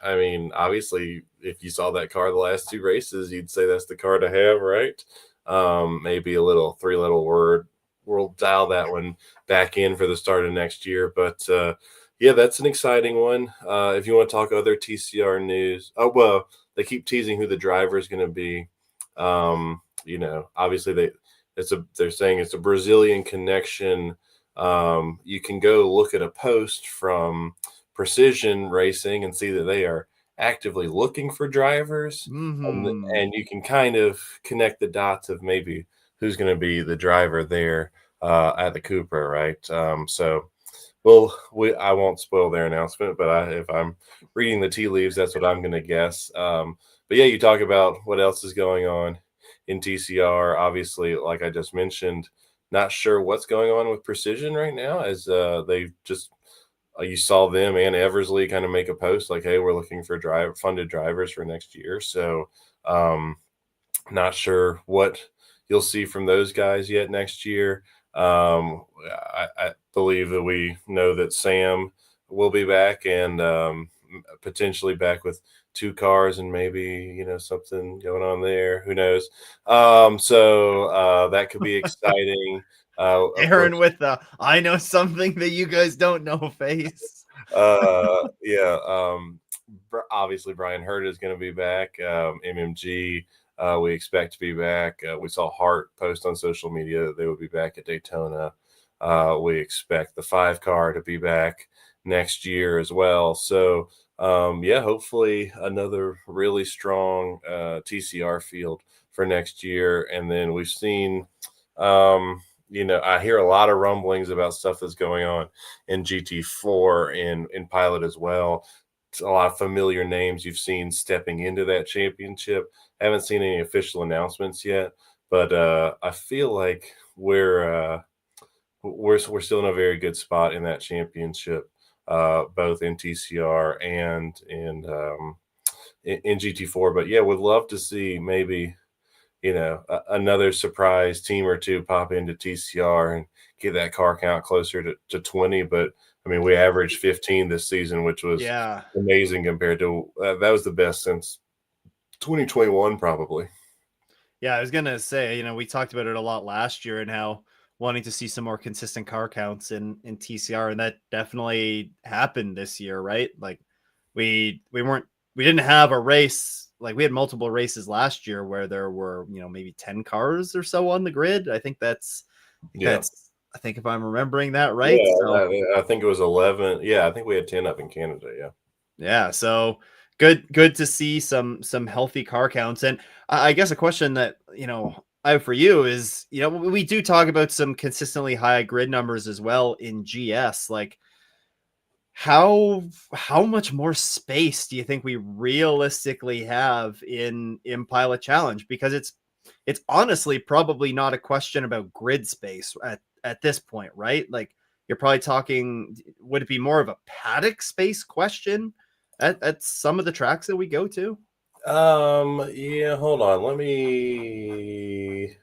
I mean, obviously, if you saw that car the last 2 races, you'd say that's the car to have, right? Maybe a little 3-letter word. We'll dial that one back in for the start of next year. But yeah, that's an exciting one. If you want to talk other TCR news, oh well, they keep teasing who the driver is going to be. Obviously they're saying it's a Brazilian connection. You can go look at a post from Precision Racing and see that they are actively looking for drivers, and you can kind of connect the dots of maybe who's going to be the driver there at the Cupra, right? So, well, I won't spoil their announcement, but if I'm reading the tea leaves, that's what I'm going to guess. But yeah, you talk about what else is going on in TCR. Obviously, like I just mentioned, not sure what's going on with Precision right now, as they just you saw them and Eversley kind of make a post like, "Hey, we're looking for funded drivers for next year." So, not sure what you'll see from those guys yet next year. I believe that we know that Sam will be back and potentially back with 2 cars and maybe something going on there. Who knows? So that could be exciting. Of Aaron course, with the I know something that you guys don't know face. yeah. Obviously, Brian Hurt is going to be back. MMG, we expect to be back. We saw Hart post on social media that they would be back at Daytona. We expect the 5 car to be back next year as well. So, yeah, hopefully another really strong TCR field for next year. And then we've seen, I hear a lot of rumblings about stuff that's going on in GT4 and in Pilot as well. It's a lot of familiar names you've seen stepping into that championship. Haven't seen any official announcements yet, but I feel like we're still in a very good spot in that championship, both in TCR and in GT4. But yeah, would love to see maybe another surprise team or 2 pop into TCR and get that car count closer to 20. But I mean, we averaged 15 this season, which was Yeah. amazing compared to that was the best since 2021, probably. Yeah, I was gonna say, we talked about it a lot last year and how wanting to see some more consistent car counts in TCR, and that definitely happened this year, right? Like we didn't have a race, like we had multiple races last year where there were maybe 10 cars or so on the grid. I think Yeah. I think if I'm remembering that right. Yeah, So I think it was 11. Yeah, I think we had 10 up in Canada. Yeah. yeah, so good to see some healthy car counts. And I guess a question that I have for you is, we do talk about some consistently high grid numbers as well in GS. Like how much more space do you think we realistically have in Pilot Challenge? Because it's honestly probably not a question about grid space at this point, right? Like you're probably talking, would it be more of a paddock space question at some of the tracks that we go to? Yeah, hold on. Let me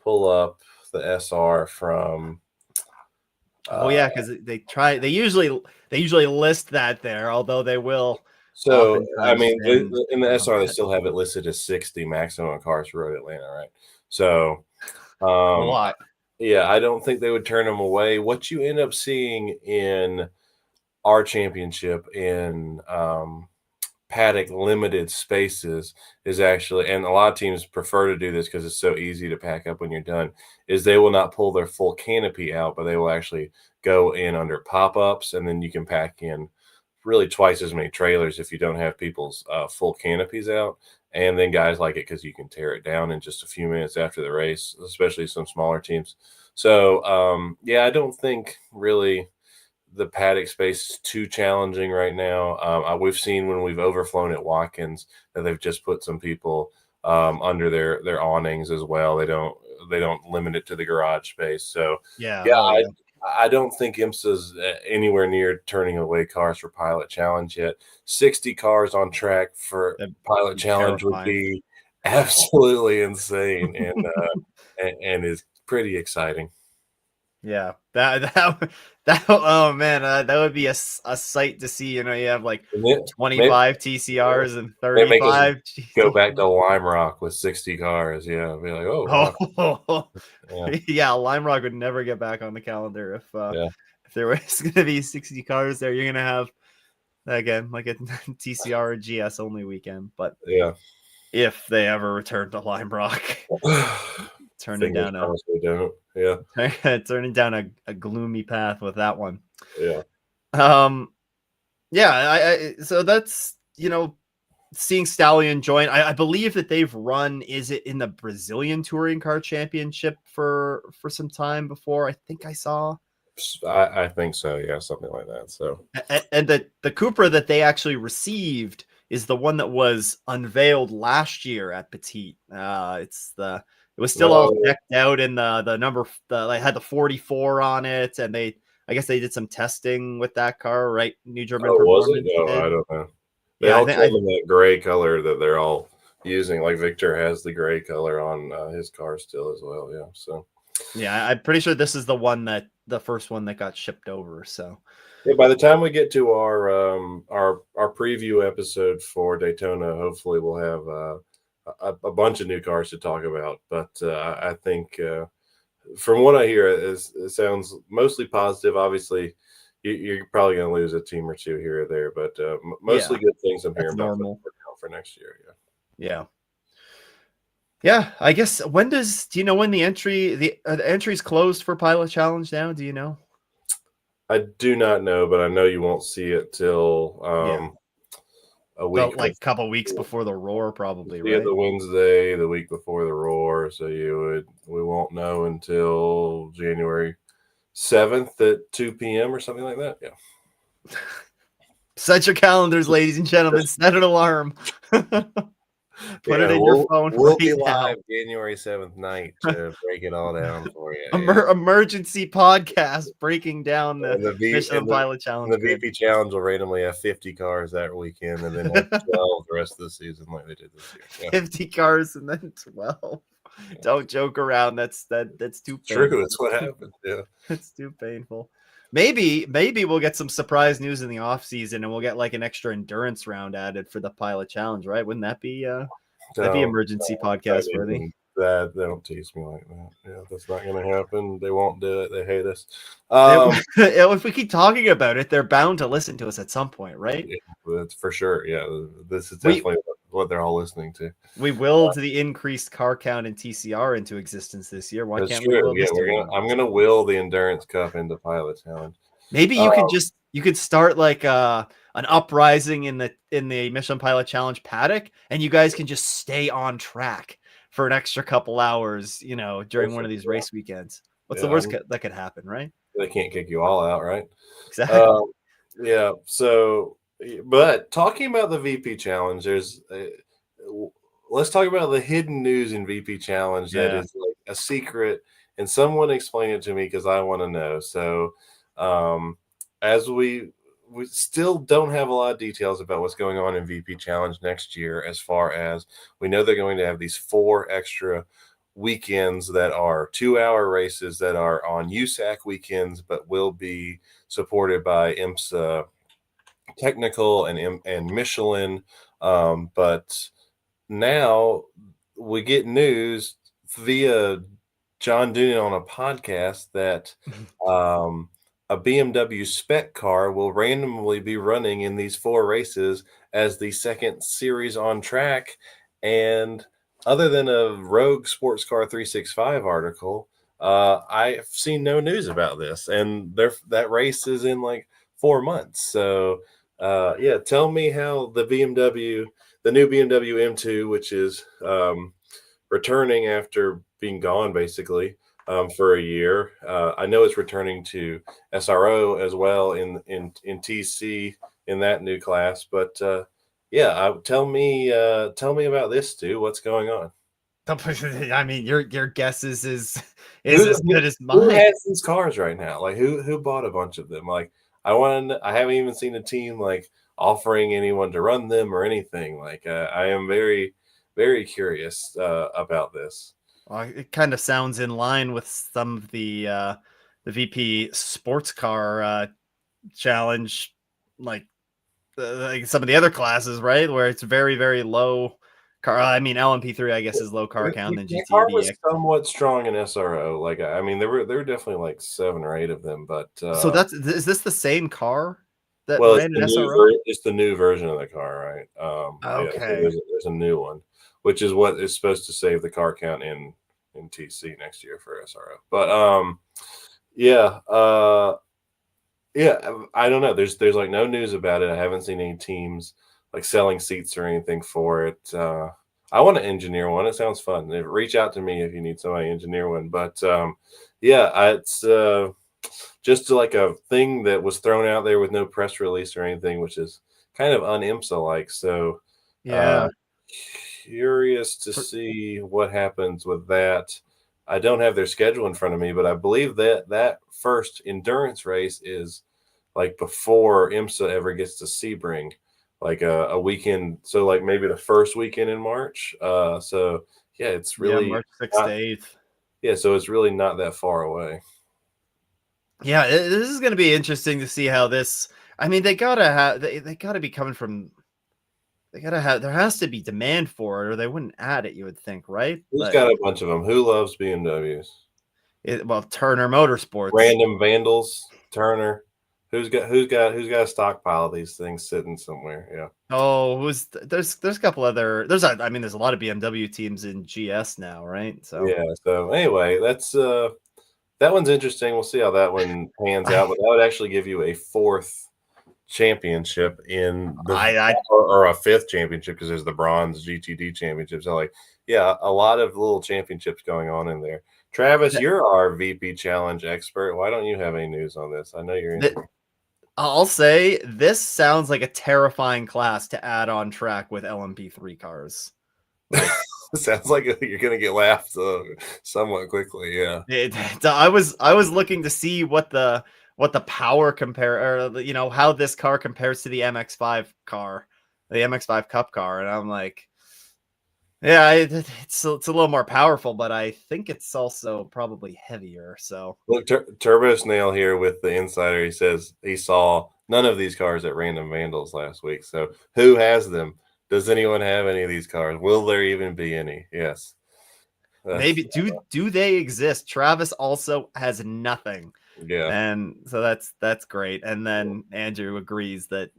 pull up the SR from Oh uh yeah, because they usually list that there, although they will so I oftentimes mean send in the a SR they bit. still have it listed as 60 maximum cars for Road Atlanta, right? So A um lot. yeah, I don't think they would turn them away. What you end up seeing in our championship in paddock limited spaces is actually, and a lot of teams prefer to do this because it's so easy to pack up when you're done, is they will not pull their full canopy out, but they will actually go in under pop-ups, and then you can pack in really twice as many trailers if you don't have people's full canopies out. And then guys like it because you can tear it down in just a few minutes after the race, especially some smaller teams. So yeah, I don't think really the paddock space is too challenging right now. We've seen when we've overflown at Watkins that they've just put some people under their awnings as well. They don't limit it to the garage space. So Yeah. yeah, Oh yeah. I don't think IMSA's anywhere near turning away cars for Pilot Challenge yet. 60 cars on track for That'd Pilot be Challenge would terrifying. be absolutely insane and is pretty exciting. Yeah, that oh man, that would be a sight to see. You have like And then maybe 25 TCRs and they make us 35 go back GT. to Lime Rock with 60 cars. Yeah, be like, oh wow, Oh yeah, yeah, Lime Rock would never get back on the calendar yeah, if there was going to be 60 cars there. You're going to have again like a TCR or GS only weekend. But yeah. if they ever return to Lime Rock, turning Fingers down a crossed we don't. Yeah, turning down a gloomy path with that one. yeah. Um, yeah, so that's seeing Stallion join. I believe that they've run. Is it in the Brazilian Touring Car Championship for some time before? I think I saw. I think so. Yeah, something like that. So And the Cupra that they actually received is the one that was unveiled last year at Petit. It was still all no, decked out in the number. They had the 44 on it, and I guess they did some testing with that car, right? New German oh, was it? Performance No, did. I don't know. They Yeah, I all think come in that gray color that they're all using. Like Victor has the gray color on his car still as well. Yeah. So yeah, I'm pretty sure this is the first one that got shipped over. So yeah, by the time we get to our preview episode for Daytona, hopefully we'll have a bunch of new cars to talk about. But I think from what I hear, it sounds mostly positive. Obviously, you're probably going to lose a team or two here or there, but mostly yeah, good things I'm that's hearing about normal. for next year. Yeah. Yeah. Yeah, I guess do you know when the entries closed for Pilot Challenge now? Do you know? I do not know, but I know you won't see it till Yeah. a The week like couple weeks before. before the roar, You probably, see it right? the Wednesday, the week before the Roar, so we won't know until January 7th at 2 p.m. or something like that. Yeah. Set your calendars, ladies and gentlemen. Set an alarm. Put it Yeah, in your phone we'll be right now. live January 7th night to break it all down for you. Emergency podcast breaking down the And the V Michelin Pilot and Challenge the grid. VP Challenge will randomly have 50 cars that weekend, and then have 12 the rest of the season like they did this year. Yeah, 50 cars and then 12. yeah. Don't joke around. That's too It's true. painful. It's what happened. Yeah, It's too painful. Maybe we'll get some surprise news in the off season and we'll get like an extra endurance round added for the Pilot Challenge, right? Wouldn't that'd be so emergency don't podcast worthy? even that. They don't tease me like that. Yeah, that's not going to happen. They won't do it. They hate us. If we keep talking about it, they're bound to listen to us at some point, right? Yeah, that's for sure. Yeah, this is We definitely what they're all listening to. We willed the increased car count in TCR into existence this year. Why That's can't we true. will Yeah, this to I'm existence? gonna will the Endurance Cup into Pilot Challenge. Maybe Uh, you could start like an uprising in the Michelin Pilot Challenge paddock, and you guys can just stay on track for an extra couple hours, you know, during one of Perfect. these race weekends. What's the Yeah, worst that could happen, right? they can't kick you all out, right? Exactly. Um, yeah. So, but talking about the VP Challenge, let's talk about the hidden news in VP Challenge that Yeah. is like a secret, and someone explain it to me because I want to know. So, um, as we still don't have a lot of details about what's going on in VP Challenge next year, as far as we know they're going to have these 4 extra weekends that are 2-hour races that are on USAC weekends, but will be supported by IMSA Technical and Michelin. But now we get news via John Doonan on a podcast that a BMW spec car will randomly be running in these 4 races as the second series on track. And other than a Rogue Sports Car 365 article, I've seen no news about this. And that race is in like 4 months. So, yeah, tell me how the new BMW M2, which is returning after being gone basically for a year. I know it's returning to SRO as well in TC in that new class. But yeah, tell me about this, Stu. What's going on? I mean, your guess is Who as good as who mine. has these cars right now? Like who bought a bunch of them? Like I haven't even seen a team like offering anyone to run them or anything. Like I am very curious about this. Well, it kind of sounds in line with some of the VP sports car challenge, like like some of the other classes, right? Where it's very, very low car. I mean, LMP3, I guess, is low car count than The car was GTD. somewhat strong in SRO. Like I mean, there were definitely like 7 or 8 of them, but So is this the same car that well, ran in SRO? it's the new version of the car, right? Yeah, so Okay. there's a new one, which is what is supposed to save the car count in TC next year for SRO. But yeah, yeah, I don't know. There's like no news about it. I haven't seen any teams like selling seats or anything for it. I want to engineer one. It sounds fun. Reach out to me if you need somebody to engineer one. But yeah, it's just like a thing that was thrown out there with no press release or anything, which is kind of un-IMSA like. So uh, Yeah. curious to see what happens with that. I don't have their schedule in front of me, but I believe that first endurance race is like before IMSA ever gets to Sebring, like a weekend. So like maybe the first weekend in March. So yeah, it's Yeah, really March 6th to not. 8th. Yeah, so it's really not that far away. Yeah, this is going to be interesting to see how this. I mean, they gotta be coming from. They gotta have. There has to be demand for it, or they wouldn't add it. You would think, right? Who's But got a bunch of them? Who loves BMWs? well, Turner Motorsports. Random vandals, Turner. Who's got a stockpile of these things sitting somewhere? Yeah. Oh, there's a couple other. I mean, there's a lot of BMW teams in GS now, right? So Yeah. So anyway, that's that one's interesting. We'll see how that one pans I out. But that would actually give you a 4th championship in the I or a 5th championship because there's the bronze GTD championship. So like, yeah, a lot of little championships going on in there. Travis, you're our VP Challenge expert. Why don't you have any news on this? I know you're in. I'll say this sounds like a terrifying class to add on track with LMP3 cars. Like Sounds like you're gonna get laughed somewhat quickly. Yeah. I was looking to see what the power compare, or you know, how this car compares to the MX5 car, the MX5 Cup car, and I'm like, yeah, it's a little more powerful, but I think it's also probably heavier. So Look, Turbo Snail here with the insider. He says he saw none of these cars at Random Vandals last week. So who has them? Does anyone have any of these cars? Will there even be any? Yes. That's maybe do they exist? Travis also has nothing, yeah. and so that's great. And then Andrew agrees that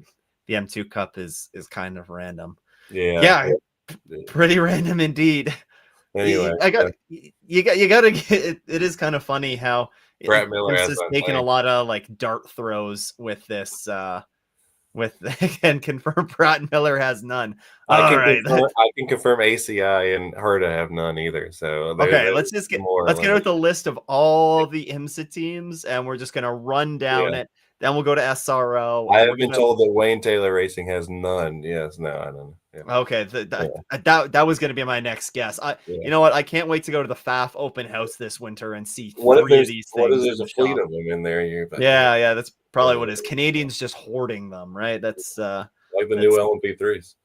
the M2 Cup is kind of random. Yeah, pretty random indeed. Anyway, You gotta get it is kind of funny how Brad Miller has IMSA's not taking a playing. lot of like dart throws with this with and confirm Pratt Miller has none. All right. I can confirm ACI and Herta have none either. So Okay, they're more let's get limited. with the list of all the IMSA teams, and we're just gonna run down Yeah. it. Then we'll go to SRO, I and have we're been gonna. told that Wayne Taylor Racing has none. Yes, no, I don't know. Yeah. Okay, that was gonna be my next guess. Yeah. You know what? I can't wait to go to the FAF open house this winter and see What if 3 of these what if things there's in a the fleet shop. of them in there? You're like, Yeah, yeah, that's probably what it is. uh, Canadians just hoarding them, right? like the new That's LMP3s.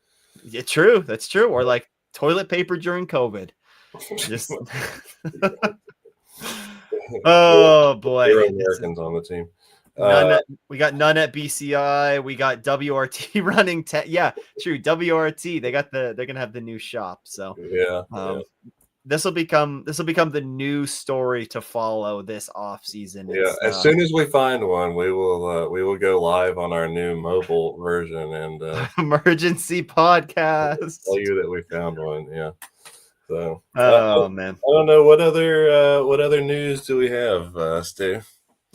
yeah, true. That's true. Or like toilet paper during COVID. Just oh boy, Zero it's Americans on the team. none. We got none at BCI. We got WRT running. Yeah, true. WRT. They're gonna have the new shop. So Yeah, yeah, um, this will become the new story to follow this off season. yeah. It's As soon as we find one, we will go live on our new mobile version and emergency podcast. tell you that we found one. Yeah. So Oh man. I don't know what other news do we have, Stu?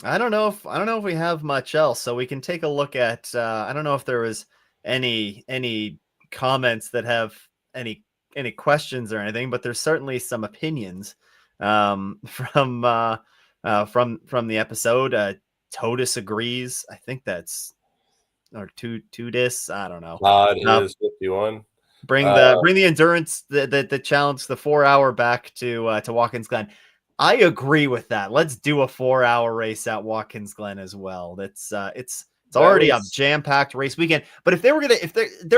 I don't know if we have much else, so we can take a look at. I don't know if there was any comments that have any questions or anything, but there's certainly some opinions from the episode. Totus agrees. I think that's or Tudis. I don't know. Todd is 51. Bring the endurance, the challenge, the 4 hour back to Watkins Glen. I agree with that. Let's do a 4 hour race at Watkins Glen as well. It's already a jam packed race weekend. But if they're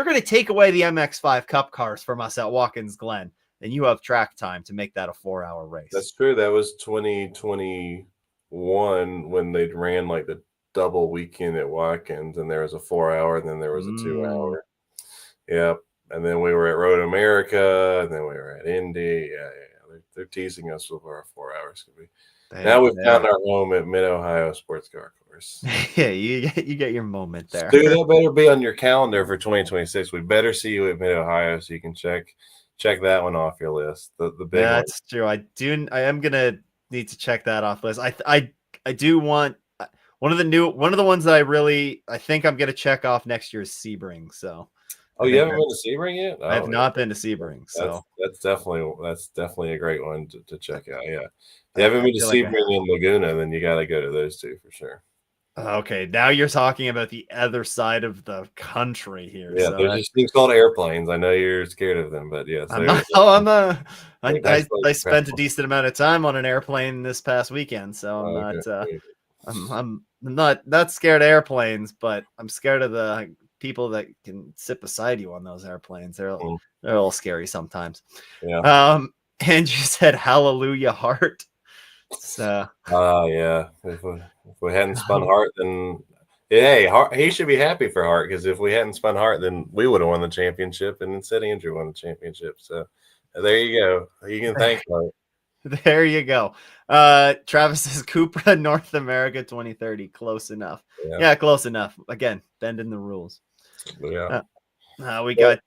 gonna take away the MX5 Cup cars from us at Watkins Glen, then you have track time to make that a 4 hour race. That's true. That was 2021 when they ran like the double weekend at Watkins, and there was a 4 hour, and then there was a 2 hour. Yep. And then we were at Road America, and then we were at Indy. Yeah. They're teasing us with our 4 hours. Now we've found our home at Mid Ohio Sports Car Course. Yeah, you get your moment there. Dude, that better be on your calendar for 2026. We better see you at Mid Ohio so you can check that one off your list. The big one. That's true. I am gonna need to check that off list. I do want one of the ones that I think I'm gonna check off next year is Sebring. So you haven't been to Sebring yet? I have not been to Sebring. So that's definitely a great one to check out. Yeah. If you haven't been to Sebring and Laguna, then you gotta go to those two for sure. Okay, now you're talking about the other side of the country here. Yeah, so there's these things called airplanes. I know you're scared of them, but yes. I spent a decent amount of time on an airplane this past weekend, so I'm not scared of airplanes, but I'm scared of the people that can sit beside you on those airplanes. They're a little scary sometimes. Yeah. Andrew said, "Hallelujah, heart." So yeah. If we hadn't spun Hart, then hey, he should be happy for Hart, because if we hadn't spun Hart, then we would have won the championship, and instead Andrew won the championship. So there you go. You can thank Hart. There you go. Travis says Cupra North America 2030. Close enough. Yeah, close enough. Again, bending the rules. Yeah. We have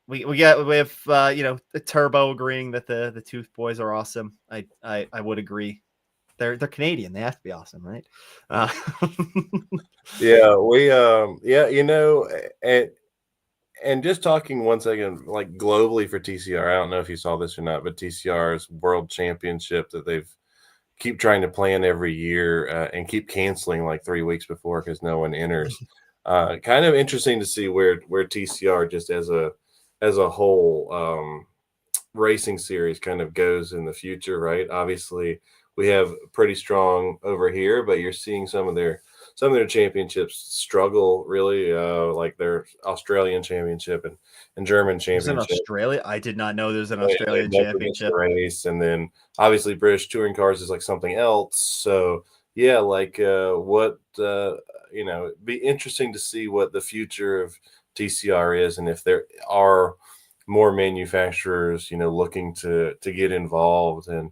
the Turbo agreeing that the Tooth Boys are awesome. I would agree. They're Canadian. They have to be awesome, right? Yeah, and just talking 1 second, like globally for TCR, I don't know if you saw this or not, but TCR's World Championship that they've keep trying to plan every year and keep canceling like 3 weeks before because no one enters. Kind of interesting to see where TCR just as a whole racing series kind of goes in the future, right? Obviously, we have pretty strong over here, but you're seeing some of their championships struggle really, like their Australian championship and German championship. There's an Australia? I did not know there's an Australian championship race, and then obviously British touring cars is like something else. So yeah, like it'd be interesting to see what the future of TCR is, and if there are more manufacturers, looking to get involved and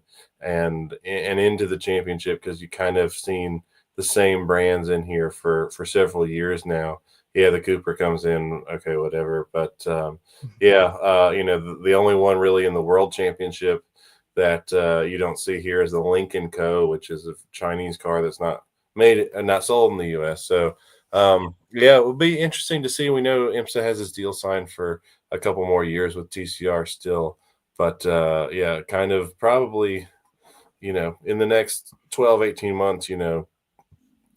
into the championship, because you kind of seen the same brands in here for several years now. Yeah, the Cooper comes in, okay, whatever. But yeah, the only one really in the World Championship that you don't see here is the Lincoln Co., which is a Chinese car that's not made and not sold in the U.S. So yeah, it will be interesting to see. We know IMSA has his deal signed for a couple more years with TCR still, but yeah, kind of probably in the next 12, 18 months,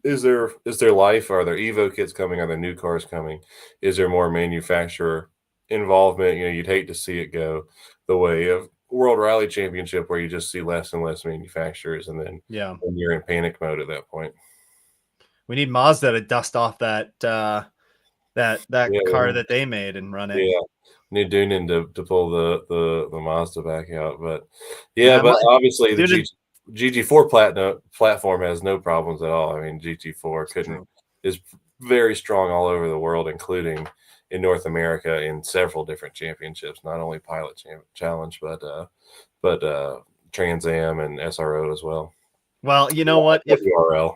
is there life? Are there Evo kits coming? Are there new cars coming? Is there more manufacturer involvement? You'd hate to see it go the way of World Rally Championship, where you just see less and less manufacturers, and then Yeah. when you're in panic mode at that point. We need Mazda to dust off that Yeah, car that they made and run it. yeah. Need Doonan to pull the Mazda back out, but yeah, Yeah, but obviously the dude, GT4 platform has no problems at all. I mean, GT4 couldn't true. is very strong all over the world, including in North America in several different championships, not only Pilot Challenge, but Trans Am and SRO as well. Well, you know what? URL.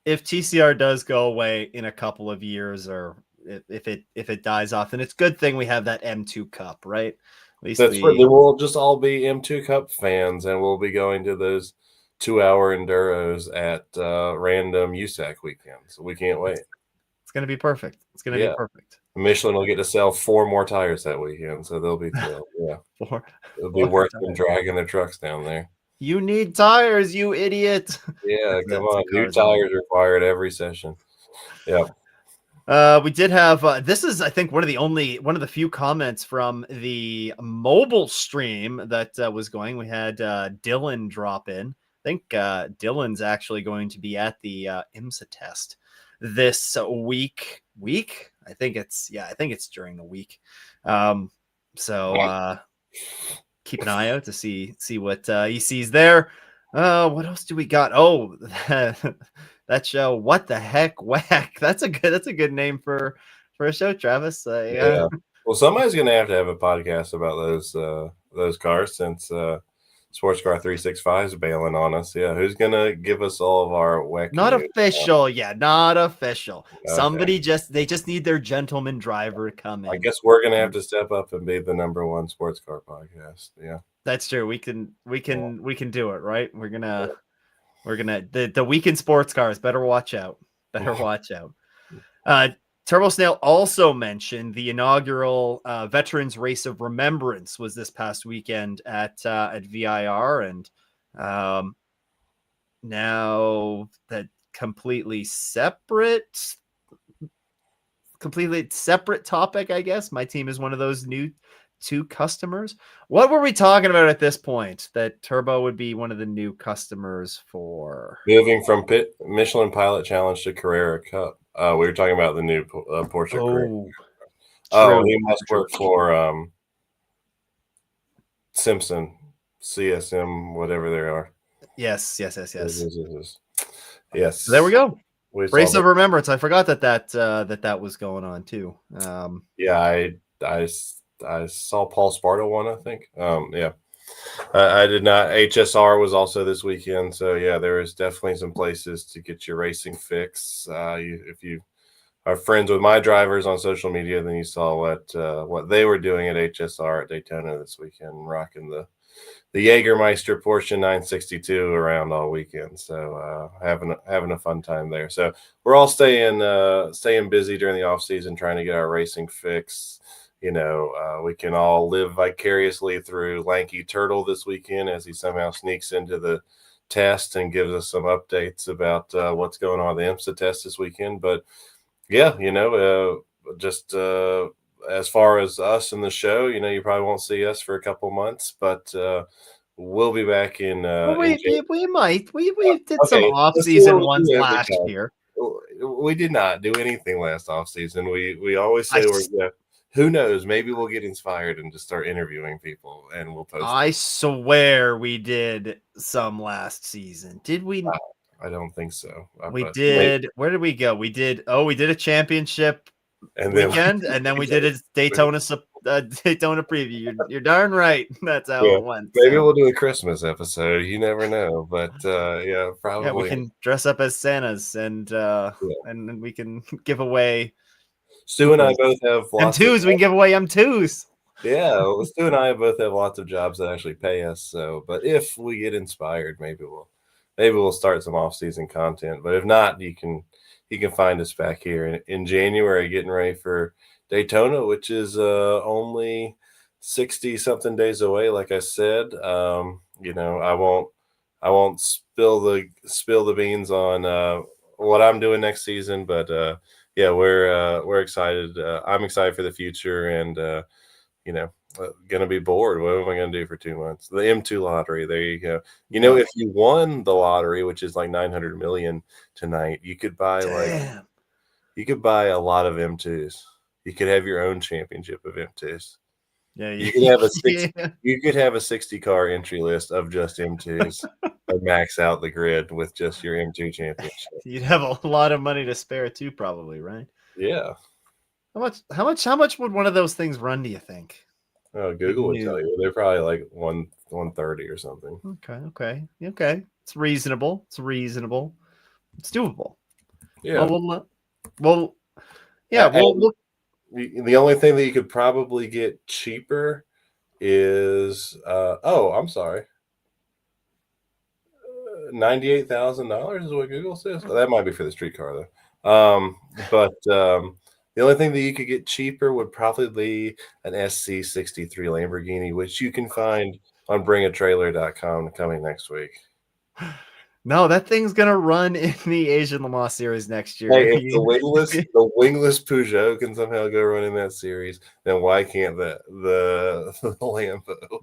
If TCR does go away in a couple of years, or if it dies off, then it's a good thing we have that M2 Cup, right? At least That's right. Then we'll just all be M2 Cup fans, and we'll be going to those 2-hour enduros at random USAC weekends. We can't wait. It's going to be perfect. It's going to be perfect. Michelin will get to sell 4 more tires that weekend, so they'll be thrilled. Yeah, it'll be worth them dragging their trucks down there. You need tires, you idiot. Yeah, come on. New tires required every session. Yeah. We did have this is, I think, one of the few comments from the mobile stream that was going. We had Dylan drop in. I think Dylan's actually going to be at the IMSA test this week. I think it's during the week. So keep an eye out to see what he sees there. What else do we got? Oh, that show, What the Heck Whack. That's a good name for a show, Travis. Yeah. Well, somebody's gonna have to have a podcast about those cars, since Sports Car 365 is bailing on us. Yeah, who's gonna give us all of our whack? Not official. Yeah, not official. Okay. Somebody just need their gentleman driver to come in. I guess we're gonna have to step up and be the #1 sports car podcast. Yeah, that's true. We can do it, right? We're gonna the weekend sports cars. Better watch out. Better watch out. Turbo Snail also mentioned the inaugural Veterans Race of Remembrance was this past weekend at VIR, and now that completely separate topic, I guess. My team is one of those new 2 customers. What were we talking about at this point that Turbo would be one of the new customers for? Moving from Michelin Pilot Challenge to Carrera Cup. We were talking about the new Porsche Carrera. Oh, he must work for Simpson, CSM, whatever they are. Yes. Yes. So there we go. Race of Remembrance. I forgot that was going on too. Yeah, I saw Paul Sparta one, I think. Yeah. I did not. HSR was also this weekend, so yeah, there is definitely some places to get your racing fix. If you are friends with my drivers on social media, then you saw what they were doing at HSR at Daytona this weekend, rocking the Jägermeister Porsche 962 around all weekend. So having a fun time there. So we're all staying busy during the off season, trying to get our racing fix. We can all live vicariously through Lanky Turtle this weekend as he somehow sneaks into the test and gives us some updates about what's going on at the IMSA test this weekend. But yeah, just as far as us in the show, you probably won't see us for a couple months, but we'll be back in. We might. We did some off-season ones last year. We did not do anything last off season. We always say who knows? Maybe we'll get inspired and just start interviewing people, and we'll post. I swear we did some last season. Did we? I don't think so. We did. Maybe. Where did we go? We did a championship weekend, and then we did a Daytona Daytona preview. You're darn right. That's how Yeah, it went. maybe So we'll do a Christmas episode. You never know, but yeah, yeah, we probably. can dress up as Santas Yeah. and we can give away Stu and I those both have lots of M2s. We can give away M2s. yeah. Well, Stu and I both have lots of jobs that actually pay us. So, but if we get inspired, maybe we'll start some off-season content. But if not, you can find us back here in January, getting ready for Daytona, which is only 60 something days away. Like I said, you know, I won't spill the beans on what I'm doing next season, but yeah, we're excited. I'm excited for the future, and you know, gonna be bored. What am I gonna do for 2 months? The M2 lottery. There you go. You know, Yep. if you won the lottery, which is like 900 million tonight, Damn. you could buy a lot of M2s. You could have your own championship of M2s. Yeah, You could have a six. yeah. You could have a 60 car entry list of just M2s, and max out the grid with just your M2 championship. You'd have a lot of money to spare too, probably, right? Yeah. How much would one of those things run, do you think? Oh, Like Google would tell new. you. They're probably like 130 or something. Okay. It's reasonable. It's reasonable. It's doable. Yeah. Well, yeah, we'll And look. the only thing that you could probably get cheaper is I'm sorry. $98,000 is what Google says. Oh, that might be for the street car though. But the only thing that you could get cheaper would probably be an SC63 Lamborghini, which you can find on bringatrailer.com coming next week. No, that thing's gonna run in the Asian Le Mans series next year. Hey, if the wingless Peugeot can somehow go run in that series, then why can't the Lambo?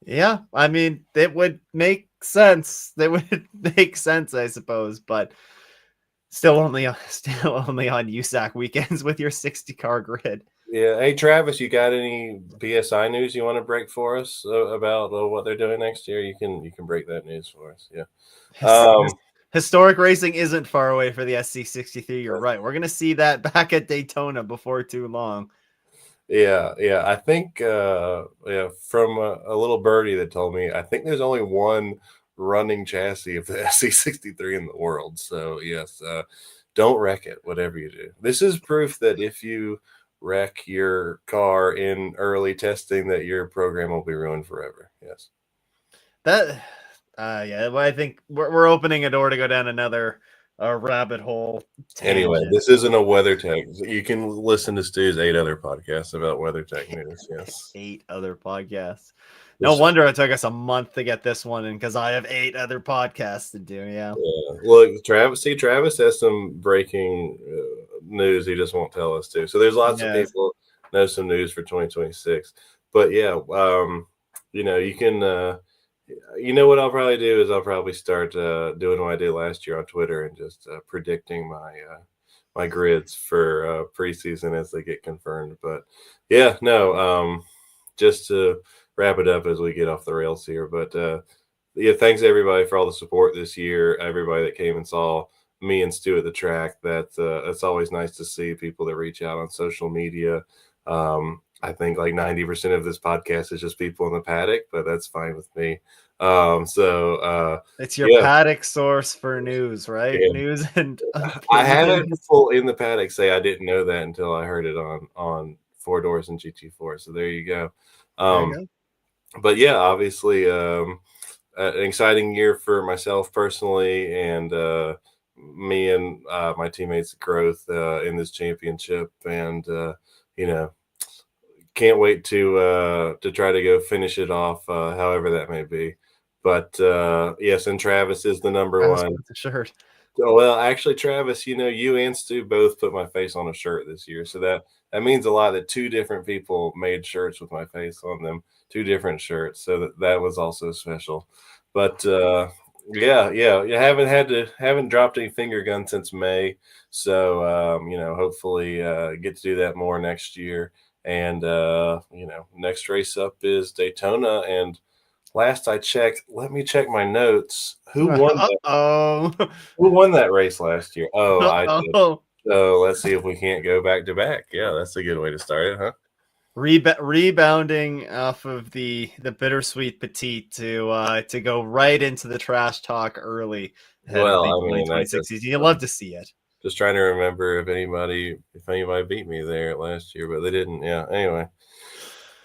Yeah, I mean, it would make sense. That would make sense, I suppose, but still only on USAC weekends with your 60 car grid. Yeah. Hey, Travis, you got any BSI news you want to break for us about what they're doing next year? You can break that news for us. Yeah. Historic racing isn't far away for the SC63. You're right. We're gonna see that back at Daytona before too long. Yeah, yeah. I think yeah, from a little birdie that told me, I think there's only one running chassis of the SC63 in the world. So yes, don't wreck it, whatever you do. This is proof that if you wreck your car in early testing, that your program will be ruined forever. Yes. That, yeah. Well, I think we're opening a door to go down another rabbit hole Anyway, tangent. this isn't a WeatherTech. You can listen to Stu's 8 other podcasts about WeatherTech news. Yes. 8 other podcasts. No wonder it took us a month to get this one in, because I have 8 other podcasts to do. Yeah. Look, Travis has some breaking news he just won't tell us to. So there's lots of people know some news for 2026. But yeah, you know, you can. You know what I'll probably do is I'll probably start doing what I did last year on Twitter and just predicting my grids for preseason as they get confirmed. But yeah, no, just to wrap it up as we get off the rails here. But yeah, thanks everybody for all the support this year. Everybody that came and saw me and Stu at the track. It's always nice to see people that reach out on social media. I think like 90% of this podcast is just people in the paddock, but that's fine with me. So it's your paddock source for news, right? Yeah. News and I had people in the paddock say I didn't know that until I heard it on Four Doors and GT4. So there you go. But yeah, obviously, an exciting year for myself personally, and me and my teammates' growth in this championship, and you know, can't wait to try to go finish it off, however that may be. But yes, and Travis is the number one. Shirt. Oh, well, actually, Travis, you know, you and Stu both put my face on a shirt this year, so that means a lot that 2 different people made shirts with my face on them, 2 different shirts. So that was also special. But yeah, you haven't dropped any finger guns since May, so you know, hopefully get to do that more next year. And you know, next race up is Daytona, and last I checked, let me check my notes. Who won Who won that race last year? Oh, I did. So let's see if we can't go back to back. Yeah, that's a good way to start it, huh? Rebounding off of the bittersweet Petit to go right into the trash talk early ahead of Well, the I mean, I 2026 season. You love to see it. just trying to remember if anybody beat me there last year, but they didn't. Yeah. Anyway.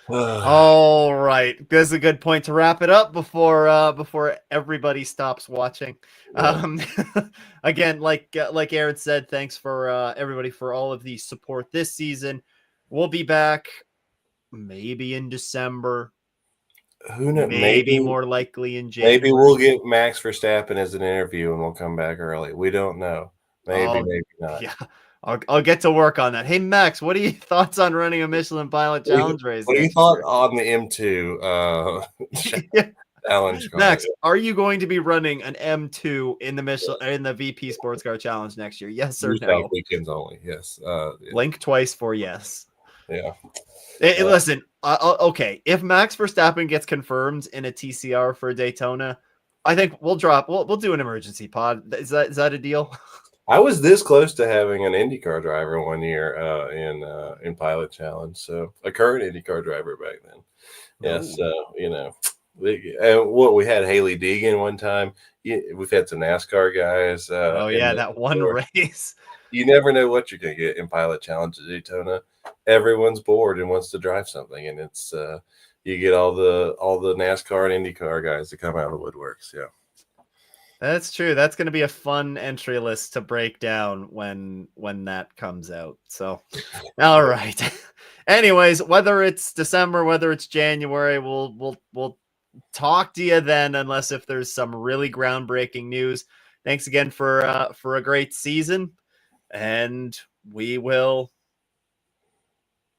All right, this is a good point to wrap it up before everybody stops watching. Yeah. Um, again, like Aaron said, thanks for everybody for all of the support this season. We'll be back maybe in December, Who knows? maybe Maybe more likely in maybe we'll January. get Max Verstappen as an interview and we'll come back early. We don't know. Maybe, Oh, maybe not. yeah. I'll get to work on that. Hey, Max, what are your thoughts on running a Michelin Pilot Challenge race What do you next thought year? on the M2 challenge car? Max, are you going to be running an M2 in the Michelin in the VP Sports Car Challenge next year? Yes or USAC no? weekends only. Yes. Yeah. Blink twice for yes. Yeah. Listen, okay. If Max Verstappen gets confirmed in a TCR for Daytona, I think we'll drop. We'll do an emergency pod. Is that a deal? I was this close to having an IndyCar driver one year in Pilot Challenge. So a current IndyCar driver back then. Yes. Oh, And what we had Haley Deegan one time. We've had some NASCAR guys oh in yeah, the that one sport. race. You never know what you're going to get in Pilot Challenge at Daytona. Everyone's bored and wants to drive something, and it's you get all the NASCAR and IndyCar guys to come out of the woodworks. Yeah. That's true. That's going to be a fun entry list to break down when that comes out. So, all right. Anyways, whether it's December, whether it's January, we'll talk to you then, unless if there's some really groundbreaking news. Thanks again for a great season, and we will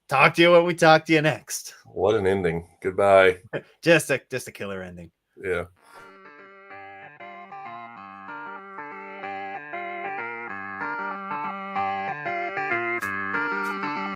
talk to you when we talk to you next. What an ending. Goodbye. Just a killer ending. Yeah.